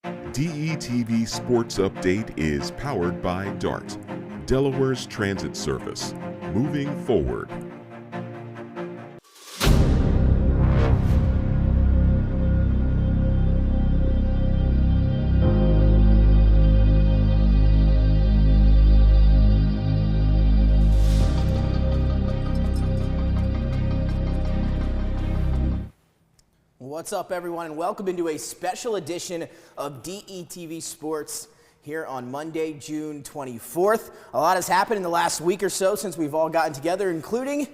DETV Sports Update is powered by DART, Delaware's transit service. Moving forward. What's up, everyone, and welcome into a special edition of DETV Sports here on Monday, June 24th. A lot has happened in the last week or so since we've all gotten together, including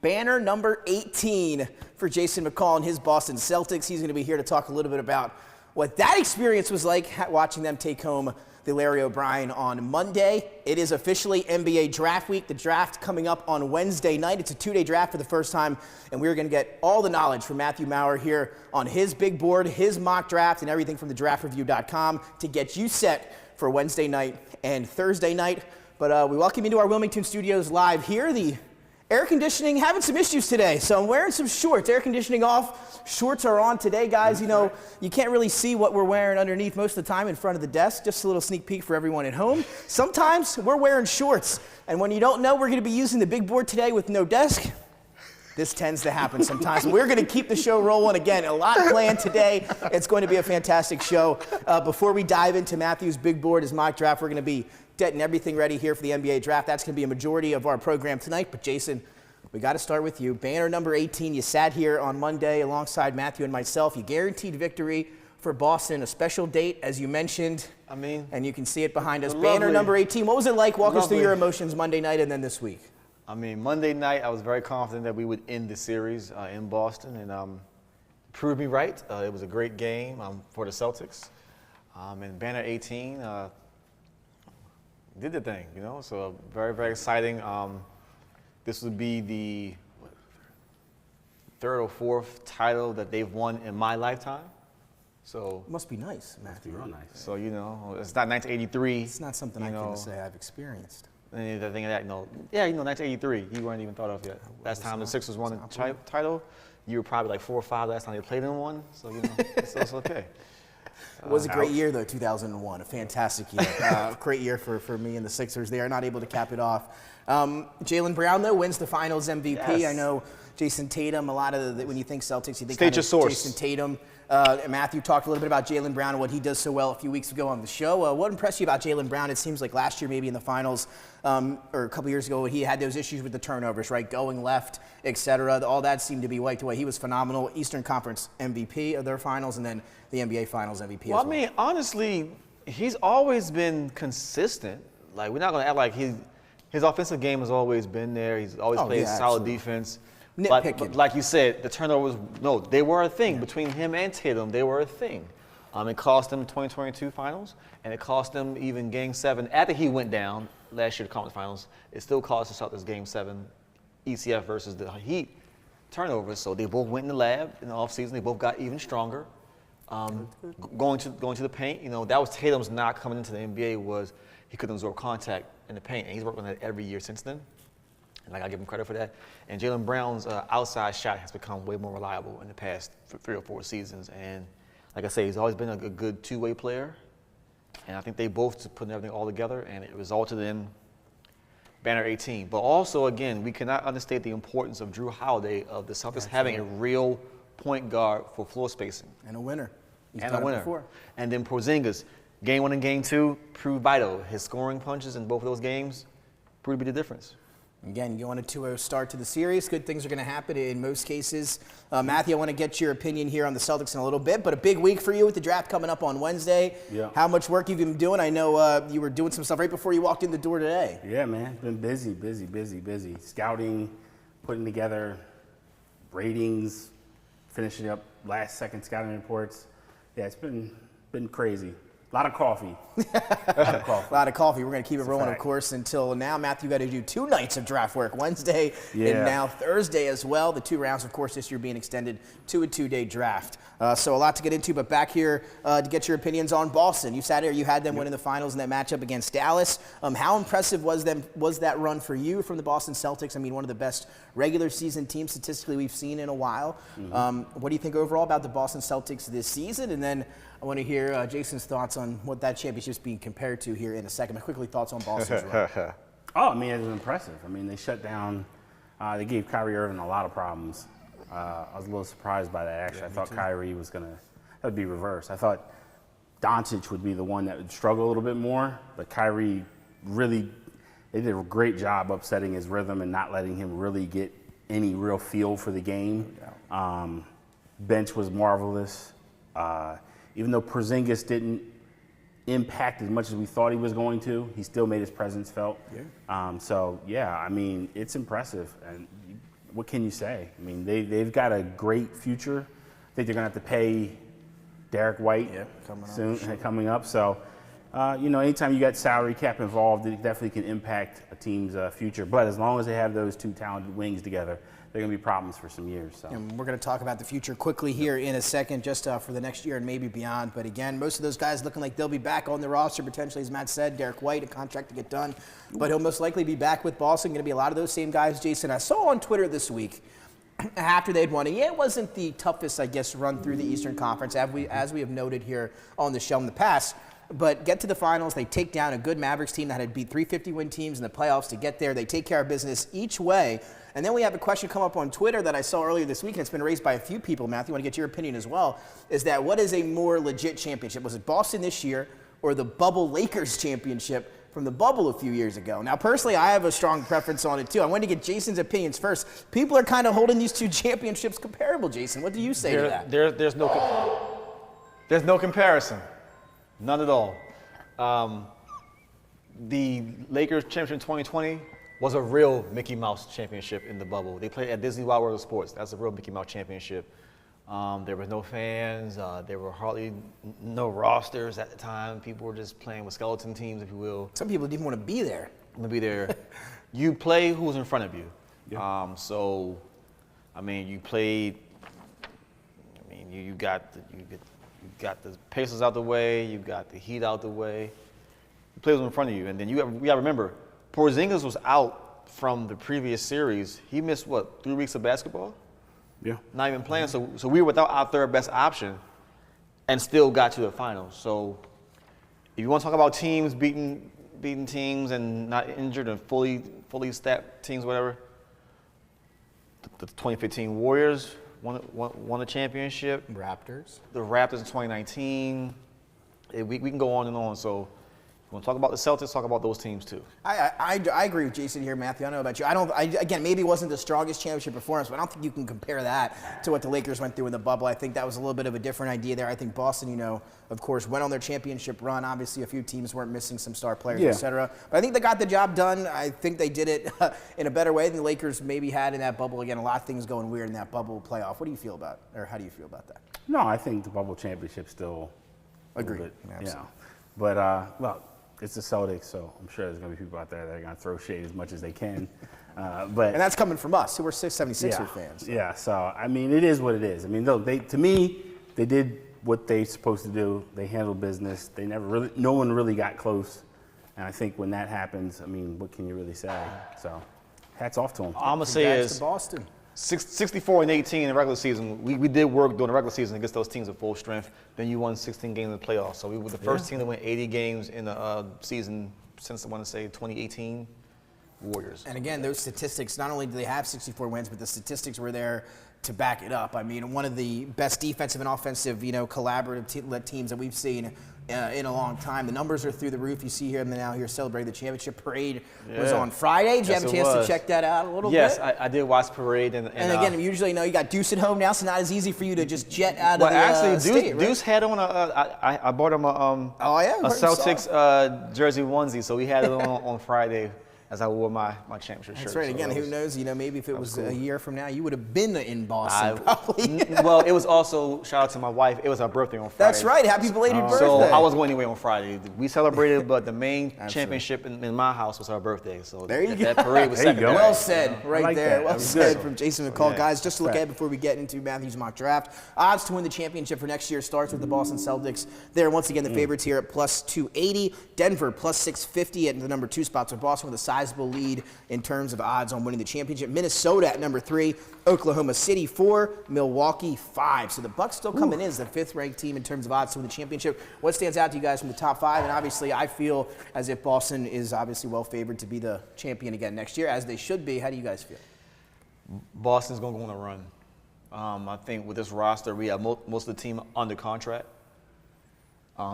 banner number 18 for Jason McCall and his Boston Celtics. He's going to be here to talk a little bit about what that experience was like watching them take home the Larry O'Brien on Monday. It is officially NBA draft week. The draft coming up on Wednesday night. It's a two-day draft for the first time, and we're going to get all the knowledge from Matthew Maurer here on his big board, his mock draft, and everything from thedraftreview.com to get you set for Wednesday night and Thursday night. But we welcome you to our Wilmington studios live here. The air conditioning having some issues today, so I'm wearing some shorts. Air conditioning off, shorts are on today, guys. You know, you can't really see what we're wearing underneath most of the time in front of the desk. Just a little sneak peek for everyone at home. Sometimes we're wearing shorts, and when you don't know we're going to be using the big board today with no desk, this tends to happen sometimes. We're going to keep the show rolling. Again, a lot planned today. It's going to be a fantastic show. Before we dive into Matthew's big board, his mock draft, we're going to be getting everything ready here for the NBA draft. That's going to be a majority of our program tonight. But Jason, we got to start with you. Banner number 18. You sat here on Monday alongside Matthew and myself. You guaranteed victory for Boston, a special date, as you mentioned. And you can see it behind us. Banner number 18. What was it like? Walk us through your emotions Monday night and then this week. Monday night, I was very confident that we would end the series in Boston, and proved me right. It was a great game for the Celtics. And Banner 18 did the thing, you know, so very, very exciting. This would be the third or fourth title that they've won in my lifetime. So it must be nice, Matthew. Must be real nice. So, you know, it's not 1983. It's not something I can say I've experienced. Anything of that, yeah, 1983, you weren't even thought of yet. Last time the Sixers won the title, you were probably like 4 or 5 last time they played in one, so, you know, it's okay. It was a great year, though, 2001, a fantastic year. Great year for me and the Sixers. They are not able to cap it off. Jaylen Brown, though, wins the Finals MVP. Yes. I know Jason Tatum, a lot of when you think Celtics, you think State your source. Jason Tatum. Matthew talked a little bit about Jaylen Brown and what he does so well a few weeks ago on the show. What impressed you about Jaylen Brown? It seems like last year, maybe in the finals, or a couple years ago, he had those issues with the turnovers, right? Going left, etc. All that seemed to be wiped away. He was phenomenal. Eastern Conference MVP of their finals, and then the NBA Finals MVP as well. Honestly, he's always been consistent. Like, we're not going to act like his offensive game has always been there. He's always played solid defense. But like you said, the turnovers, no, they were a thing. Between him and Tatum, they were a thing. It cost them 2022 finals, and it cost them even Game 7. After he went down last year, the conference finals, it still cost the Celtics Game 7, ECF versus the Heat turnovers. So they both went in the lab in the offseason. They both got even stronger. Going to the paint, you know, that was Tatum's knock coming into the NBA, was he couldn't absorb contact in the paint, and he's worked on that every year since then. And I give him credit for that. And Jaylen Brown's outside shot has become way more reliable in the past 3 or 4 seasons. And like I say, he's always been a good two-way player. And I think they both put everything all together, and it resulted in Banner 18. But also, again, we cannot understate the importance of Drew Holiday, of the Celtics having a real point guard for floor spacing. And a winner. And a winner. And then Porzingis, Game 1 and Game 2, proved vital. His scoring punches in both of those games proved to be the difference. Again, you want a 2-0 start to the series. Good things are going to happen in most cases. Matthew, I want to get your opinion here on the Celtics in a little bit, but a big week for you with the draft coming up on Wednesday. Yeah. How much work you've been doing? I know you were doing some stuff right before you walked in the door today. Yeah, man. Been busy. Scouting, putting together ratings, finishing up last-second scouting reports. Yeah, it's been crazy. A lot of coffee. A lot of coffee. We're going to keep it rolling, of course, until now. Matthew got to do 2 nights of draft work, Wednesday and now Thursday as well. The 2 rounds, of course, this year being extended to a 2-day draft. So a lot to get into, but back here to get your opinions on Boston. You sat here, you had them winning the finals in that matchup against Dallas. How impressive was that run for you from the Boston Celtics? I mean, one of the best regular season teams statistically we've seen in a while. What do you think overall about the Boston Celtics this season? And then I want to hear Jason's thoughts on what that championship's being compared to here in a second. But quickly, thoughts on Boston's run. Oh, I mean, it was impressive. I mean, they shut down. They gave Kyrie Irving a lot of problems. I was a little surprised by that, actually. Yeah, I thought too. Kyrie was that would be reversed. I thought Doncic would be the one that would struggle a little bit more, but Kyrie really, they did a great job upsetting his rhythm and not letting him really get any real feel for the game. Bench was marvelous. Even though Porzingis didn't impact as much as we thought he was going to, he still made his presence felt. Yeah. I mean, it's impressive. And what can you say? I mean, they've got a great future. I think they're going to have to pay Derek White coming up. So, anytime you got salary cap involved, it definitely can impact a team's future. But as long as they have those two talented wings together, they're going to be problems for some years. So. And we're going to talk about the future quickly here in a second, just for the next year and maybe beyond. But again, most of those guys looking like they'll be back on the roster potentially, as Matt said. Derek White, a contract to get done. But he'll most likely be back with Boston. Going to be a lot of those same guys, Jason. I saw on Twitter this week, after they'd won it, it wasn't the toughest, I guess, run through the Eastern Conference, as we have noted here on the show in the past. But get to the finals, they take down a good Mavericks team that had beat 350-win teams in the playoffs to get there. They take care of business each way. And then we have a question come up on Twitter that I saw earlier this week, and it's been raised by a few people. Matthew, I want to get your opinion as well, is that what is a more legit championship? Was it Boston this year or the bubble Lakers championship from the bubble a few years ago? Now, personally, I have a strong preference on it, too. I wanted to get Jason's opinions first. People are kind of holding these two championships comparable, Jason. What do you say to that? There's no comparison. None at all. The Lakers championship in 2020 was a real Mickey Mouse championship in the bubble. They played at Disney World of Sports. That's a real Mickey Mouse championship. There was no fans. There were hardly no rosters at the time. People were just playing with skeleton teams, if you will. Some people didn't want to be there. You play who's in front of you. Yeah. You played. You got the Pacers out the way. You got the Heat out the way. You play who's in front of you, and then we got to remember, Porzingis was out from the previous series. He missed 3 weeks of basketball. Yeah. Not even playing. So we were without our third best option and still got to the finals. So if you want to talk about teams beating teams and not injured and fully stacked teams, whatever, the 2015 Warriors won a championship. The Raptors in 2019. We can go on and on. So if you want to talk about the Celtics, talk about those teams too. I agree with Jason here, Matthew. I don't know about you. Again, maybe it wasn't the strongest championship performance, but I don't think you can compare that to what the Lakers went through in the bubble. I think that was a little bit of a different idea there. I think Boston, of course, went on their championship run. Obviously, a few teams weren't missing some star players, et cetera. But I think they got the job done. I think they did it in a better way than the Lakers maybe had in that bubble. Again, a lot of things going weird in that bubble playoff. What do you feel about, or how do you feel about that? No, I think the bubble championship still. Agree. But it's the Celtics, so I'm sure there's going to be people out there that are going to throw shade as much as they can. And that's coming from us, who are 76er fans. So. Yeah, so, it is what it is. To me, they did what they're supposed to do. They handled business. No one really got close. And I think when that happens, what can you really say? So, hats off to them. All I'm going to say is Boston. 64-18 in the regular season. We did work during the regular season against those teams at full strength. Then you won 16 games in the playoffs. So we were the first team to win 80 games in the season since, I want to say, 2018 Warriors. And again, those statistics, not only do they have 64 wins, but the statistics were there to back it up. One of the best defensive and offensive, collaborative teams that we've seen in a long time. The numbers are through the roof. You see here now here celebrating the championship parade was on Friday. Did you have a chance to check that out a little bit? Yes, I did watch parade. And again, usually you got Deuce at home now, so not as easy for you to just jet out of the state, right? Deuce had on I bought him a Celtics jersey onesie, so he had it on Friday. As I wore my championship shirt. That's right. Again, who knows? Maybe if it was a year from now, you would have been in Boston, probably. Well, it was also, shout out to my wife, it was her birthday on Friday. That's right. Happy belated birthday. So I was going anyway on Friday. We celebrated, but the main championship in my house was her birthday. So there you go. That parade was secondary. Well said, right there. That. Well said from Jason McCall. Guys, just to look ahead before we get into Matthew's mock draft, odds to win the championship for next year starts with the Boston Celtics. They're once again the favorites here at plus 280. Denver plus 650 at the number 2 spot. So Boston with a size sizable lead in terms of odds on winning the championship. Minnesota at number 3, Oklahoma City 4, Milwaukee 5. So the Bucks still coming in as the 5th-ranked team in terms of odds to win the championship. What stands out to you guys from the top 5? And obviously, I feel as if Boston is obviously well favored to be the champion again next year, as they should be. How do you guys feel? Boston's going to go on a run. I think with this roster, we have most of the team under contract.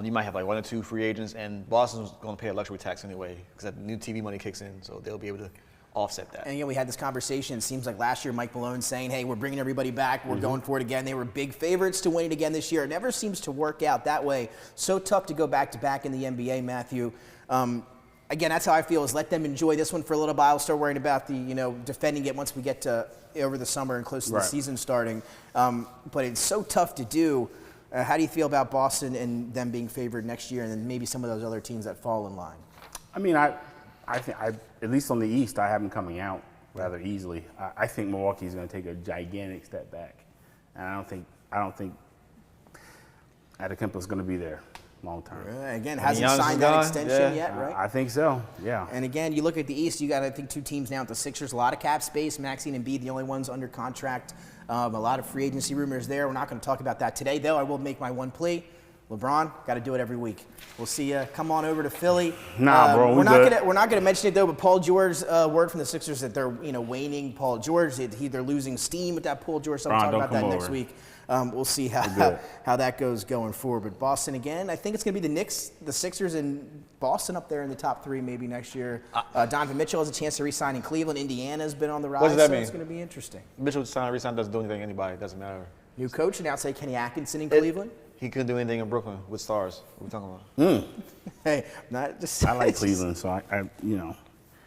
You might have like 1 or 2 free agents, and Boston's going to pay a luxury tax anyway because that new TV money kicks in, so they'll be able to offset that. And again, we had this conversation. It seems like last year Mike Malone saying, hey, we're bringing everybody back. We're going for it again. They were big favorites to win it again this year. It never seems to work out that way. So tough to go back-to-back in the NBA, Matthew. Again, that's how I feel, is let them enjoy this one for a little while. I'll start worrying about the, defending it once we get to over the summer and close to the season starting. But it's so tough to do. How do you feel about Boston and them being favored next year, and then maybe some of those other teams that fall in line? I mean, I think, at least on the East, I have them coming out rather easily. I think Milwaukee is going to take a gigantic step back, and I don't think Adebayo is going to be there long term. Again, hasn't signed that extension yet, right? I think so. Yeah. And again, you look at the East, you got I think 2 teams now with the Sixers, a lot of cap space. Maxine and Embiid, the only ones under contract. A lot of free agency rumors there. We're not going to talk about that today, though. I will make my one plea. LeBron, got to do it every week. We'll see you. Come on over to Philly. Nah, bro, we're not gonna mention it though. But Paul George, word from the Sixers that they're waning Paul George. They're losing steam with that Paul George. So we'll talk about that next week. We'll see how that goes going forward. But Boston again, I think it's going to be the Knicks, the Sixers, and Boston up there in the top 3 maybe next year. Donovan Mitchell has a chance to re-sign in Cleveland. Indiana's been on the rise. What does that mean? It's going to be interesting. Mitchell re-sign doesn't do anything to anybody. It doesn't matter. New coach, and now say Kenny Atkinson in Cleveland. He couldn't do anything in Brooklyn with stars. What are we talking about? Hey, not just. I like Cleveland, so I.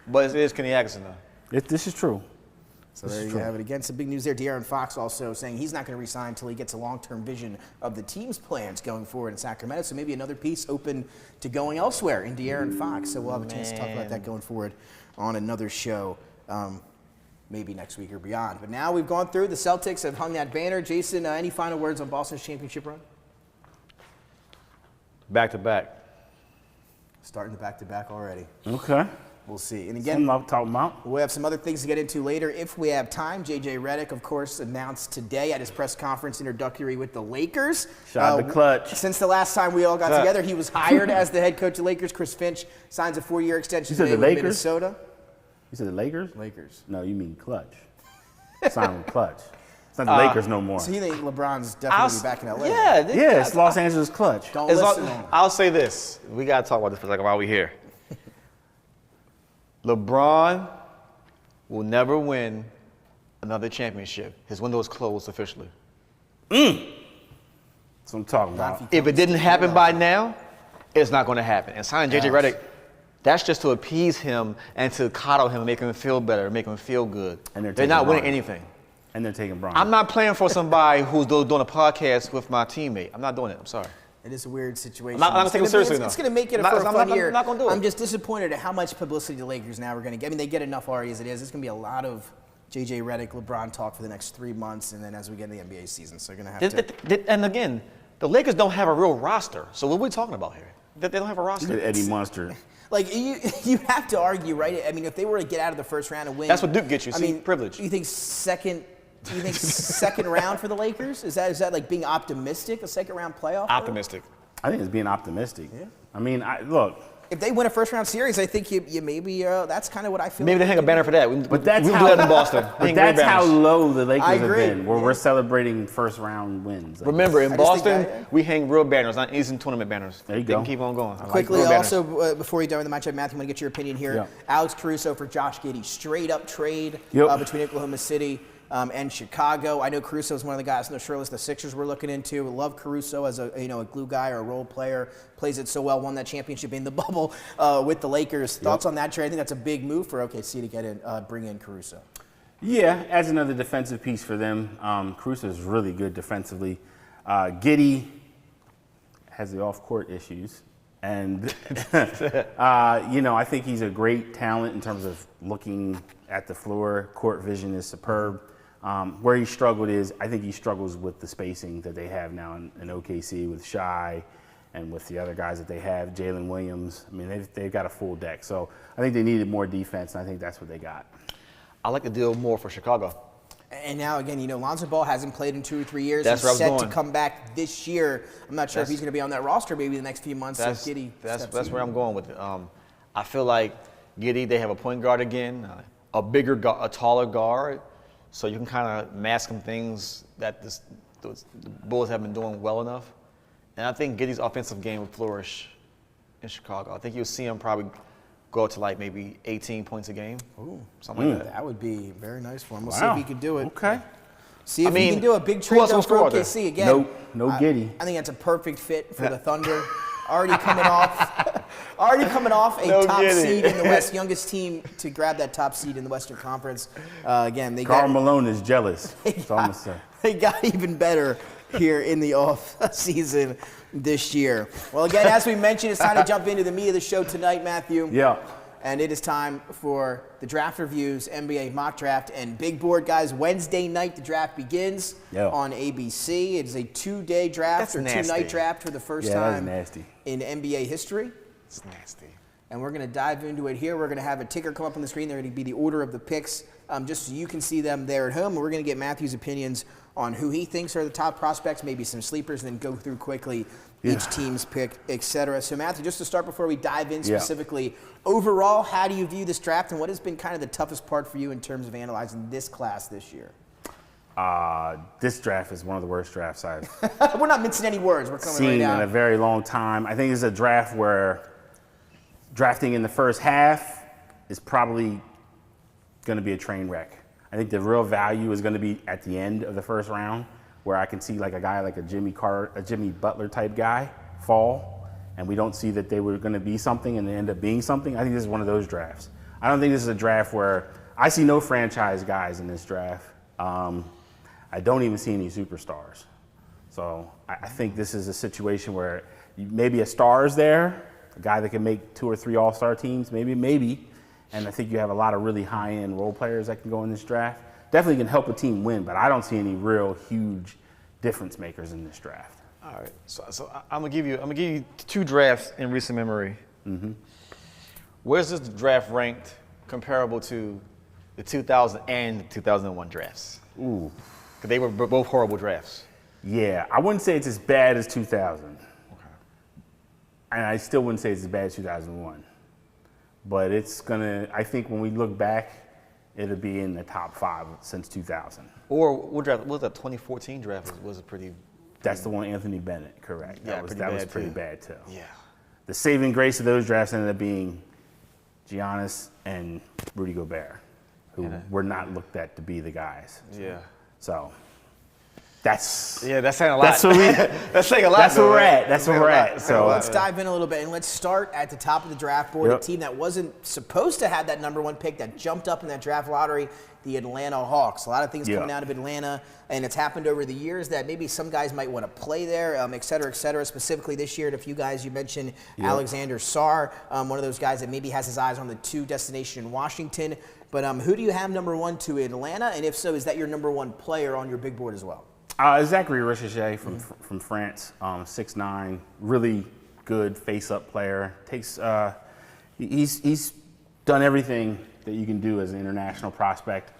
But it is Kenny Atkinson though. This is true. So there you have it. Again, some big news there. De'Aaron Fox also saying he's not going to resign until he gets a long-term vision of the team's plans going forward in Sacramento. So maybe another piece open to going elsewhere in De'Aaron Fox. So we'll have a chance to talk about that going forward on another show, maybe next week or beyond. But now we've gone through. The Celtics have hung that banner. Jason, any final words on Boston's championship run? Back-to-back. Starting the back-to-back already. Okay. We'll see. And again, I'm talking about. We'll have some other things to get into later if we have time. J.J. Redick, of course, announced today at his press conference introductory with the Lakers. Shout out to Clutch. Since the last time we all got together, he was hired as the head coach of the Lakers. Chris Finch signs a 4-year extension today with Minnesota. You said the Lakers? Lakers. No, you mean Clutch. Sign with Clutch. It's not the Lakers no more. So you think LeBron's definitely back in L.A.? Yeah, it's Los Angeles Clutch. Don't listen to him. I'll say this. We got to talk about this for a second while we're here. LeBron will never win another championship. His window is closed officially. That's what I'm talking about. If it didn't happen by now, it's not going to happen. And signing J.J. Redick, that's just to appease him and to coddle him and make him feel better, make him feel good. And they're not winning anything. And they're taking Bron. I'm not playing for somebody who's doing a podcast with my teammate. I'm not doing it. I'm sorry. It is a weird situation. I'm not taking it seriously, It's going to make it a fun year. I'm not going to do it. I'm just disappointed at how much publicity the Lakers now are going to get. I mean, they get enough already as it is. It's going to be a lot of J.J. Redick, LeBron talk for the next 3 months, and then as we get in the NBA season. So they're going to have to. And again, the Lakers don't have a real roster. So what are we talking about here? They don't have a roster. Eddie Munster. Like, you have to argue, right? I mean, if they were to get out of the first round and win. That's what Duke gets you. See, privilege. You think second round for the Lakers? Is that like being optimistic, a second round playoff? Optimistic. I think it's being optimistic. Yeah. I mean, look. If they win a first round series, I think you maybe that's kind of what I feel. Maybe they hang a banner for that. But that's we do that in Boston. But that's how low the Lakers have been, where we're celebrating first round wins. Remember, in Boston, we hang real banners, not Eastern tournament banners. There you they go. Can keep on going. Quickly, also, before we dive into the matchup, Matthew, I want to get your opinion here. Yeah. Alex Caruso for Josh Giddey, straight up trade between Oklahoma City and Chicago. I know Caruso is one of the guys on the short list the Sixers were looking into. Love Caruso as a glue guy or a role player. Plays it so well. Won that championship in the bubble with the Lakers. Thoughts on that trade? I think that's a big move for OKC to get in, bring in Caruso. Yeah, adds another defensive piece for them. Caruso is really good defensively. Giddey has the off-court issues. And, I think he's a great talent in terms of looking at the floor. Court vision is superb. Where he struggled is, I think he struggles with the spacing that they have now in OKC with Shai and with the other guys that they have, Jalen Williams, I mean, they've got a full deck. So I think they needed more defense, and I think that's what they got. I like the deal more for Chicago. And now, again, Lonzo Ball hasn't played in 2 or 3 years. That's He's set to come back this year. I'm not sure if he's going to be on that roster maybe the next few months. That's where I'm going with it. I feel like Giddey, they have a point guard again, a taller guard, so you can kind of mask some things that the Bulls have been doing well enough. And I think Giddey's offensive game will flourish in Chicago. I think you'll see him probably go to like maybe 18 points a game. Ooh, something like that. That would be very nice for him. We'll see if he can do it. Okay. See if he can do a big trade though for OKC again. No Giddey. I think that's a perfect fit for the Thunder. Already coming off a top seed in the West, youngest team to grab that top seed in the Western Conference. Again, Karl Malone is jealous. They got even better here in the off season this year. Well, again, as we mentioned, it's time to jump into the meat of the show tonight, Matthew. Yeah. And it is time for the draft reviews, NBA mock draft, and big board, guys. Wednesday night, the draft begins on ABC. It is a 2-day draft two-night draft for the first time in NBA history. It's nasty. And we're going to dive into it here. We're going to have a ticker come up on the screen. They're going to be the order of the picks, just so you can see them there at home. And we're going to get Matthew's opinions on who he thinks are the top prospects, maybe some sleepers, and then go through quickly each team's pick, etc. So, Matthew, just to start before we dive in specifically, overall, how do you view this draft, and what has been kind of the toughest part for you in terms of analyzing this class this year? This draft is one of the worst drafts I've We're not mincing any words. We're coming seen right down. in a very long time. I think it's a draft where drafting in the first half is probably going to be a train wreck. I think the real value is going to be at the end of the first round, where I can see like a guy like a Jimmy Butler type guy fall, and we don't see that they were going to be something and they end up being something. I think this is one of those drafts. I don't think this is a draft where I see no franchise guys in this draft. I don't even see any superstars. So I think this is a situation where maybe a star is there, a guy that can make 2 or 3 all-star teams, maybe. And I think you have a lot of really high-end role players that can go in this draft. Definitely can help a team win, but I don't see any real huge difference makers in this draft. All right, so I'm gonna give you 2 drafts in recent memory. Mm-hmm. Where's this draft ranked comparable to the 2000 and 2001 drafts? Ooh, because they were both horrible drafts. Yeah, I wouldn't say it's as bad as 2000. Okay. And I still wouldn't say it's as bad as 2001. But I think when we look back, it'll be in the top 5 since 2000. Or what draft? What was that 2014 draft? Was a pretty. That's the one, Anthony Bennett, correct. Yeah, that was pretty bad too. Yeah. The saving grace of those drafts ended up being Giannis and Rudy Gobert, who were not looked at to be the guys. Yeah. So that's saying a lot. That's what that's saying a lot. That's where we're at. That's where we're at. So let's dive in a little bit, and let's start at the top of the draft board. A team that wasn't supposed to have that #1 pick that jumped up in that draft lottery, the Atlanta Hawks. A lot of things coming out of Atlanta, and it's happened over the years that maybe some guys might want to play there, et cetera, et cetera. Specifically this year, a few guys you mentioned, Alexander Sarr, one of those guys that maybe has his eyes on the 2 destination in Washington. But who do you have #1 to Atlanta? And if so, is that your #1 player on your big board as well? Zachary Richichet from France, 6'9", really good face-up player. He's done everything that you can do as an international prospect.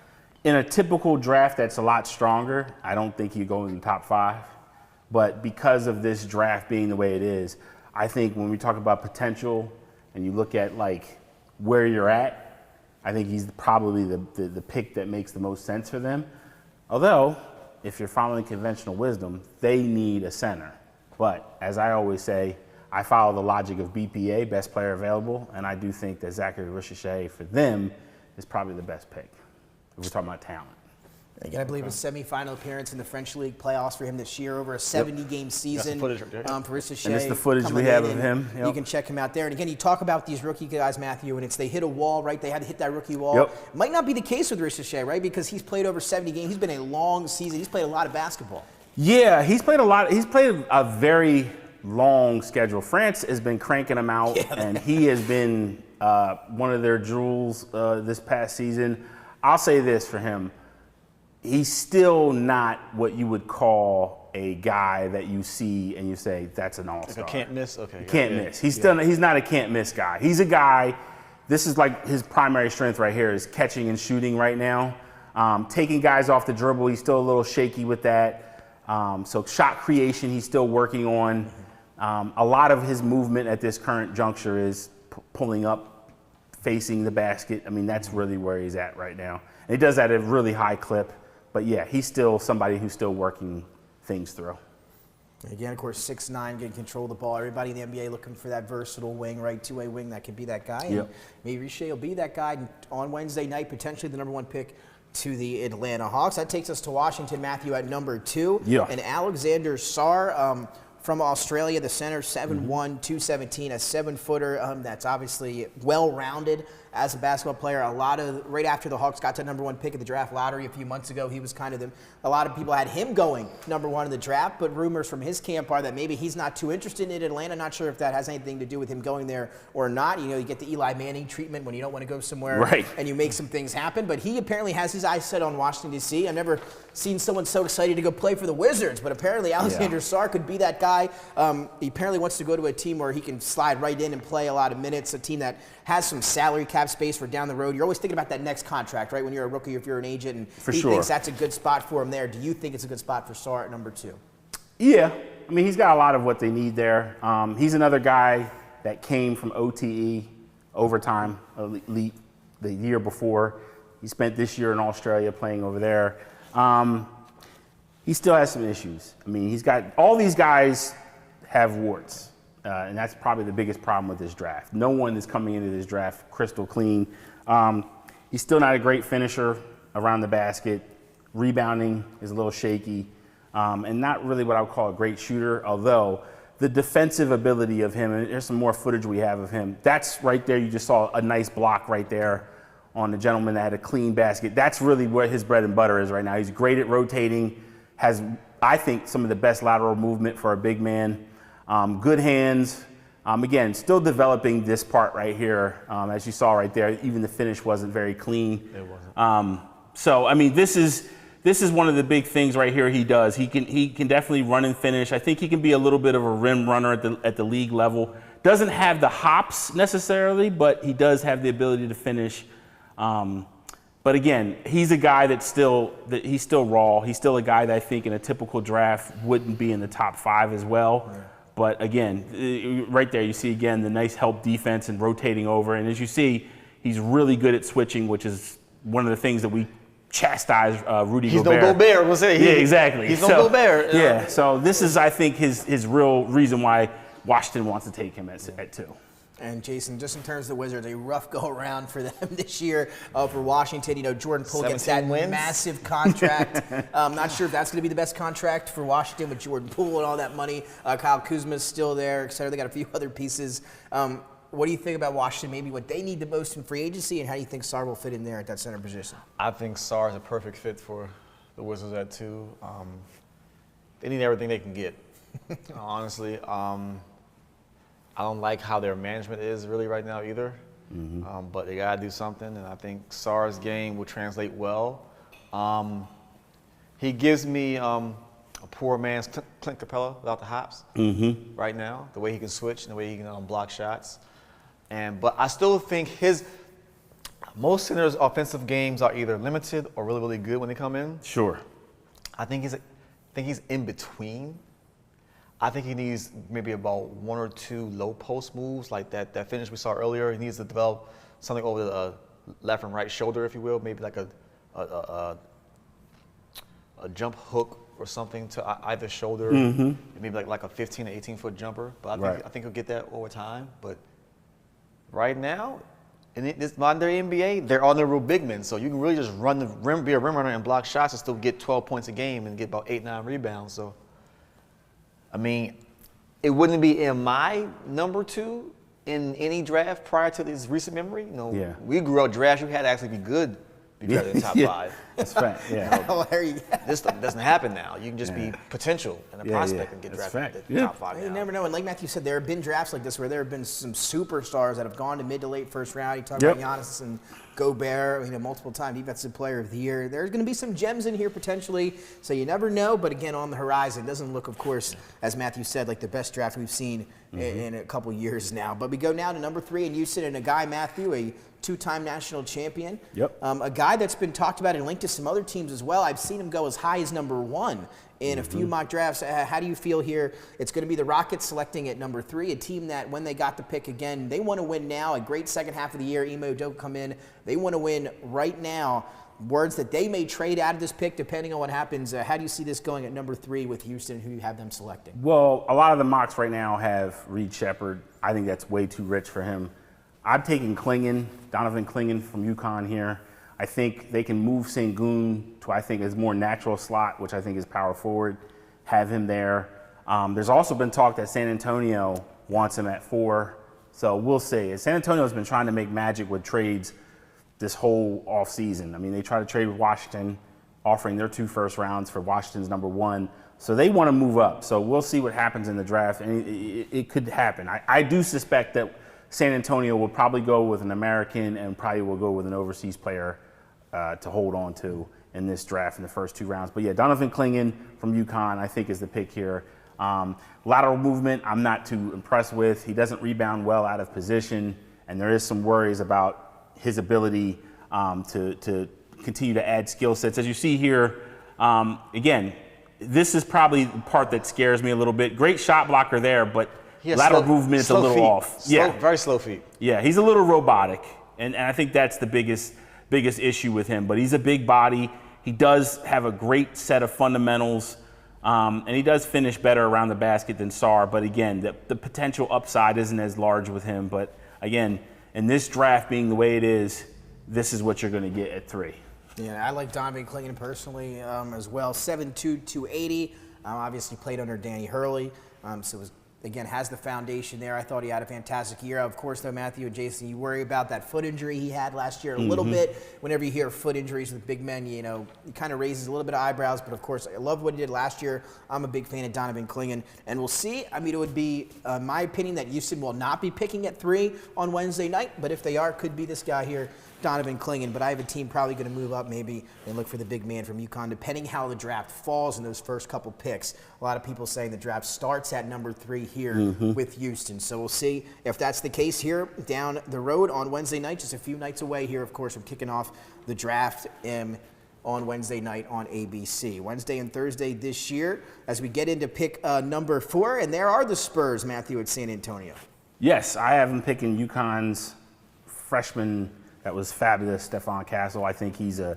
In a typical draft that's a lot stronger, I don't think he'd go in the top 5. But because of this draft being the way it is, I think when we talk about potential and you look at like where you're at, I think he's probably the pick that makes the most sense for them. Although, if you're following conventional wisdom, they need a center. But as I always say, I follow the logic of BPA, best player available, and I do think that Zachary Richichet for them is probably the best pick if we're talking about talent. Again, I believe a semifinal appearance in the French League playoffs for him this year, over a 70-game season for Richichet. And it's the footage we have of him. You can check him out there. And again, you talk about these rookie guys, Matthew, and they hit a wall, right? They had to hit that rookie wall. Might not be the case with Richichet, right? Because he's played over 70 games. He's been a long season. He's played a lot of basketball. Yeah, he's played a lot. He's played a very long schedule. France has been cranking him out, and he has been one of their jewels this past season. I'll say this for him. He's still not what you would call a guy that you see and you say that's an all-star. Like a can't miss. Okay. Can't miss. He's not a can't miss guy. He's a guy. This is like his primary strength right here is catching and shooting right now. Taking guys off the dribble, he's still a little shaky with that. So shot creation, he's still working on. A lot of his movement at this current juncture is pulling up, facing the basket. I mean, that's really where he's at right now. And he does that at a really high clip. But yeah, he's still somebody who's still working things through. Again, of course, 6'9", getting control of the ball. Everybody in the NBA looking for that versatile wing, right, two-way wing that could be that guy. Yep. And maybe Riche will be that guy on Wednesday night, potentially the _1 pick to the Atlanta Hawks. That takes us to Washington, Matthew, at number 2. Yeah. And Alexander Sarr from Australia, the center, 7'1", 217, a 7-footer that's obviously well-rounded as a basketball player. Right after the Hawks got to #1 pick of the draft lottery a few months ago, he was kind of a lot of people had him going #1 in the draft, but rumors from his camp are that maybe he's not too interested in Atlanta. Not sure if that has anything to do with him going there or not. You know, you get the Eli Manning treatment when you don't want to go somewhere right, and you make some things happen, but he apparently has his eyes set on Washington, D.C. I've never seen someone so excited to go play for the Wizards, but apparently Alexander Sarr could be that guy. He apparently wants to go to a team where he can slide right in and play a lot of minutes, a team that has some salary cap space for down the road. You're always thinking about that next contract, right, when you're a rookie, if you're an agent, and he thinks that's a good spot for him there. Do you think it's a good spot for Sarr at number 2? Yeah. I mean, he's got a lot of what they need there. He's another guy that came from OTE, overtime elite, the year before. He spent this year in Australia playing over there. He still has some issues. I mean, he's got all these guys have warts. And that's probably the biggest problem with this draft. No one is coming into this draft crystal clean. He's still not a great finisher around the basket. Rebounding is a little shaky. And not really what I would call a great shooter, although the defensive ability of him, and there's some more footage we have of him, that's right there. You just saw a nice block right there on the gentleman that had a clean basket. That's really what his bread and butter is right now. He's great at rotating, has, I think, some of the best lateral movement for a big man. Good hands. Again, still developing this part right here. As you saw right there, even the finish wasn't very clean. It wasn't. So, I mean, this is one of the big things right here he does. He can definitely run and finish. I think he can be a little bit of a rim runner at the league level. Doesn't have the hops necessarily, but he does have the ability to finish. But again, he's a guy he's still raw. He's still a guy that I think in a typical draft wouldn't be in the top 5 as well. Yeah. But again, right there you see again the nice help defense and rotating over. And as you see, he's really good at switching, which is one of the things that we chastise Rudy Gobert. He's no Gobert, we'll say. Yeah, exactly. He's no Gobert. Yeah, so this is, I think, his real reason why Washington wants to take him at 2. And Jason, just in terms of the Wizards, a rough go-around for them this year for Washington. You know, Jordan Poole gets that massive contract. Not sure if that's going to be the best contract for Washington with Jordan Poole and all that money. Kyle Kuzma's still there, et cetera. They got a few other pieces. What do you think about Washington, maybe what they need the most in free agency, and how do you think Sarr will fit in there at that center position? I think Sarr is a perfect fit for the Wizards at 2. They need everything they can get, honestly. I don't like how their management is really right now either, but they got to do something, and I think Sarr's game will translate well. He gives me a poor man's Clint Capella without the hops right now, the way he can switch and the way he can block shots. But I still think most centers' offensive games are either limited or really, really good when they come in. Sure. I think he's in between. I think he needs maybe about 1 or 2 low post moves, like that finish we saw earlier. He needs to develop something over the left and right shoulder, if you will, maybe like a jump hook or something to either shoulder, maybe like a 15 to 18-foot jumper. But I think he'll get that over time. But right now, in this modern day NBA, they're all the real big men, so you can really just run the rim, be a rim runner and block shots and still get 12 points a game and get about 8-9 rebounds. So. I mean, it wouldn't be in my number 2 in any draft prior to this recent memory. You know, we grew up drafts. You had to actually be good be drafted in the top 5. That's right. Yeah. Well, there you go. This stuff doesn't happen now. You can just be potential and a prospect and get drafted in the top 5 now. You never know. And like Matthew said, there have been drafts like this where there have been some superstars that have gone to mid to late first round. You talk about Giannis and Gobert, multiple time defensive player of the year. There's going to be some gems in here potentially, so you never know. But again, on the horizon, doesn't look, of course, as Matthew said, like the best draft we've seen in a couple years now. But we go now to number 3 in Houston, and a guy, Matthew, a 2-time national champion. A guy that's been talked about and linked to some other teams as well. I've seen him go as high as number 1 in a few mock drafts. How do you feel here? It's going to be the Rockets selecting at number 3, a team that when they got the pick again, they want to win now. A great second half of the year. Ime Udoka come in. They want to win right now. Words that they may trade out of this pick depending on what happens. How do you see this going at number 3 with Houston, who you have them selecting? Well, a lot of the mocks right now have Reed Shepherd. I think that's way too rich for him. I'm taking Donovan Clingan from UConn here. I think they can move Sengun to, I think, his more natural slot, which I think is power forward, have him there. There's also been talk that San Antonio wants him at 4. So we'll see. San Antonio has been trying to make magic with trades this whole offseason. I mean, they tried to trade with Washington, offering their 2 first rounds for Washington's number 1. So they want to move up. So we'll see what happens in the draft. And it could happen. I do suspect that San Antonio will probably go with an American and probably will go with an overseas player to hold on to in this draft in the first 2 rounds. But yeah, Donovan Clingan from UConn, I think, is the pick here. Lateral movement, I'm not too impressed with. He doesn't rebound well out of position, and there is some worries about his ability to continue to add skill sets. As you see here, again, this is probably the part that scares me a little bit. Great shot blocker there, but lateral movement is a little off. Very slow feet. Yeah, he's a little robotic, and I think that's the biggest issue with him. But he's a big body. He does have a great set of fundamentals, and he does finish better around the basket than Sarr. But again, the potential upside isn't as large with him. But again, in this draft being the way it is, this is what you're going to get at 3. Yeah, I like Donovan Clingan personally as well. 7'2", 280. Obviously played under Danny Hurley, so was, again, has the foundation there. I thought he had a fantastic year. Of course, though, Matthew and Jason, you worry about that foot injury he had last year a little bit. Whenever you hear foot injuries with big men, it kind of raises a little bit of eyebrows. But, of course, I love what he did last year. I'm a big fan of Donovan Clingan. And we'll see. I mean, it would be my opinion that Houston will not be picking at 3 on Wednesday night. But if they are, could be this guy here, Donovan Clingan. But I have a team probably going to move up maybe and look for the big man from UConn, depending how the draft falls in those first couple picks. A lot of people saying the draft starts at number 3 here with Houston. So we'll see if that's the case here down the road on Wednesday night, just a few nights away here, of course, from kicking off the draft on Wednesday night on ABC. Wednesday and Thursday this year as we get into pick number 4. And there are the Spurs, Matthew, at San Antonio. Yes, I have him picking UConn's freshman that was fabulous, Stephon Castle. I think he's a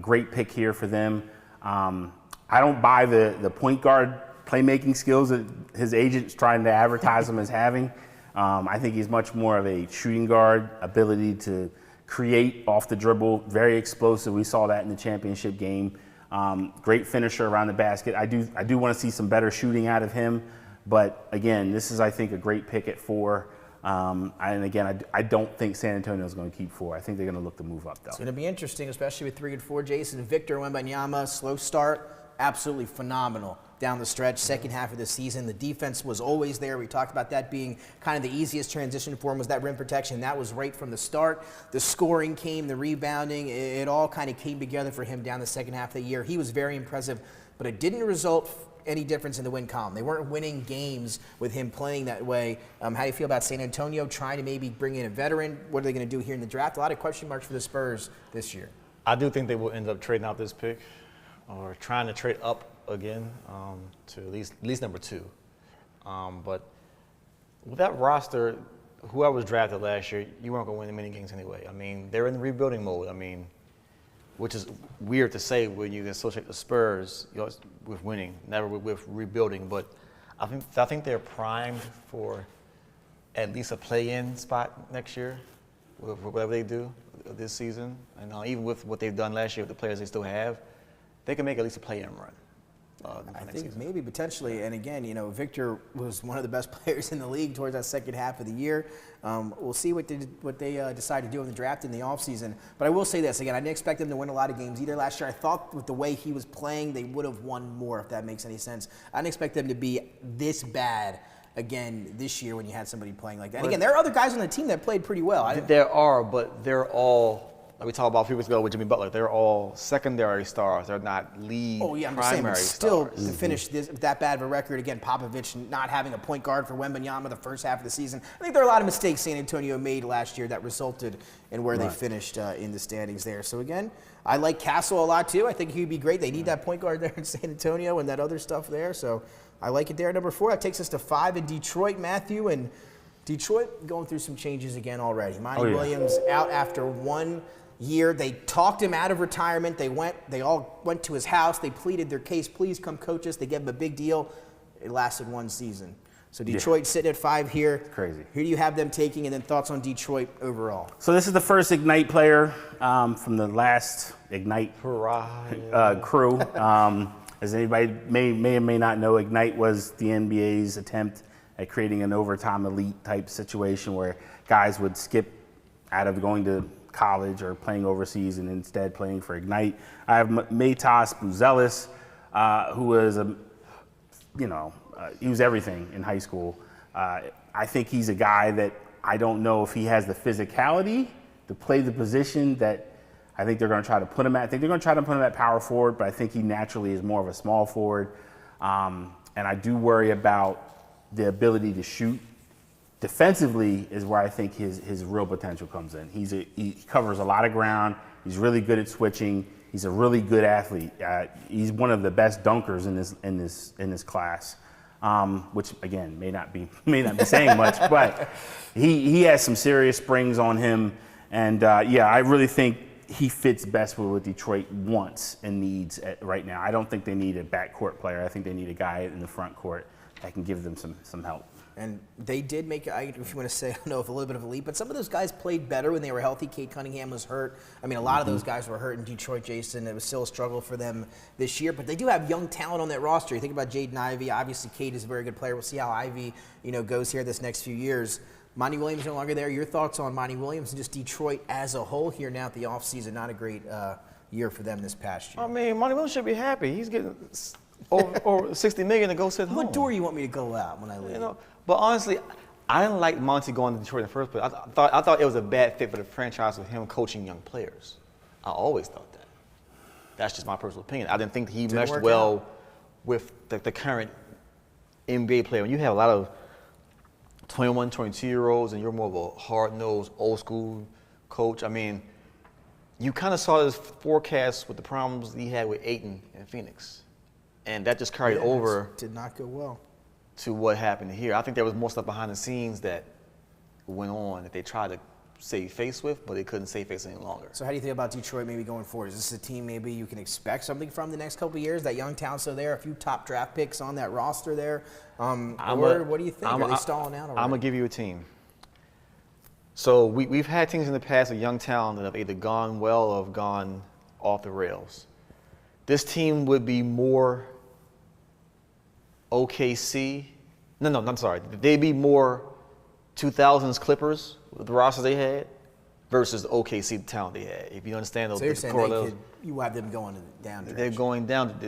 great pick here for them. I don't buy the point guard playmaking skills that his agent's trying to advertise him as having. I think he's much more of a shooting guard, ability to create off the dribble, very explosive. We saw that in the championship game. Great finisher around the basket. I do want to see some better shooting out of him. But again, this is, I think, a great pick at 4. And again, I don't think San Antonio is going to keep 4. I think they're going to look to move up, though. It's going to be interesting, especially with 3 and 4. Jason, Victor Wembanyama, slow start, absolutely phenomenal down the stretch, second half of the season. The defense was always there. We talked about that being kind of the easiest transition for him was that rim protection. That was right from the start. The scoring came, the rebounding. It all kind of came together for him down the second half of the year. He was very impressive, but it didn't result any difference in the win column. They weren't winning games with him playing that way. How do you feel about San Antonio trying to maybe bring in a veteran? What are they going to do here in the draft? A lot of question marks for the Spurs this year. I do think they will end up trading out this pick or trying to trade up again to at least number 2. But with that roster, whoever was drafted last year, you weren't going to win many games anyway. I mean, they're in the rebuilding mode. I mean, which is weird to say when you associate the Spurs with winning, never with rebuilding. But I think they're primed for at least a play-in spot next year, whatever they do this season. And even with what they've done last year with the players they still have, they can make at least a play-in run. I think maybe potentially, and again, Victor was one of the best players in the league towards that second half of the year. We'll see what they decide to do in the draft in the offseason. But I will say this, again, I didn't expect them to win a lot of games either last year. I thought with the way he was playing, they would have won more, if that makes any sense. I didn't expect them to be this bad again this year when you had somebody playing like that. And again, there are other guys on the team that played pretty well. There are, but they're all, like we talked about a few weeks ago with Jimmy Butler, they're all secondary stars. They're not lead primary stars. Still, to finish that bad of a record, again, Popovich not having a point guard for Wembanyama the first half of the season. I think there are a lot of mistakes San Antonio made last year that resulted in where they finished in the standings there. So again, I like Castle a lot too. I think he'd be great. They need that point guard there in San Antonio and that other stuff there. So I like it there. Number 4, that takes us to 5 in Detroit, Matthew. And Detroit going through some changes again already. Monty Williams out after 1 year. They talked him out of retirement. They all went to his house. They pleaded their case. Please come coach us. They gave him a big deal. It lasted 1 season. So Detroit sitting at 5 here. Crazy. Who do you have them taking, and then thoughts on Detroit overall? So this is the first Ignite player from the last Ignite crew. As anybody may or may not know, Ignite was the NBA's attempt at creating an overtime elite type situation where guys would skip out of going to college or playing overseas and instead playing for Ignite. I have Matas Buzelis, who was he was everything in high school. I think he's a guy that I don't know if he has the physicality to play the position that I think they're going to try to put him at. I think they're going to try to put him at power forward, but I think he naturally is more of a small forward. And I do worry about the ability to shoot. Defensively is where I think his real potential comes in. He covers a lot of ground. He's really good at switching. He's a really good athlete. He's one of the best dunkers in this class, which again may not be saying much, but he has some serious springs on him. And I really think he fits best with what Detroit wants and needs right now. I don't think they need a backcourt player. I think they need a guy in the front court that can give them some help. And they did make, if you want to say, I don't know if a little bit of a leap, but some of those guys played better when they were healthy. Cade Cunningham was hurt. I mean, a lot of those guys were hurt in Detroit, Jason. It was still a struggle for them this year. But they do have young talent on that roster. You think about Jaden Ivey. Obviously, Cade is a very good player. We'll see how Ivey, goes here this next few years. Monty Williams no longer there. Your thoughts on Monty Williams and just Detroit as a whole here now at the offseason? Not a great year for them this past year. I mean, Monty Williams should be happy. He's getting over $60 million to go sit home. What door you want me to go out when I leave? But honestly, I didn't like Monty going to Detroit in the first place. I thought it was a bad fit for the franchise with him coaching young players. I always thought that. That's just my personal opinion. I didn't think he meshed well with the current NBA player. When you have a lot of 21, 22-year-olds and you're more of a hard-nosed, old-school coach, I mean, you kind of saw this forecast with the problems he had with Ayton in Phoenix. And that just carried over. Did not go well. To what happened here. I think there was more stuff behind the scenes that went on that they tried to save face with, but they couldn't save face any longer. So how do you think about Detroit maybe going forward? Is this a team maybe you can expect something from the next couple of years? That young talent still there, a few top draft picks on that roster there? Or what do you think? Are they stalling out already? I'm going to give you a team. So we've had teams in the past with young talent that have either gone well or have gone off the rails. This team would be more OKC. No, I'm sorry. They'd be more 2000s Clippers with the rosters they had versus the OKC talent they had. If you understand those correlations. You have them going down. They're going down.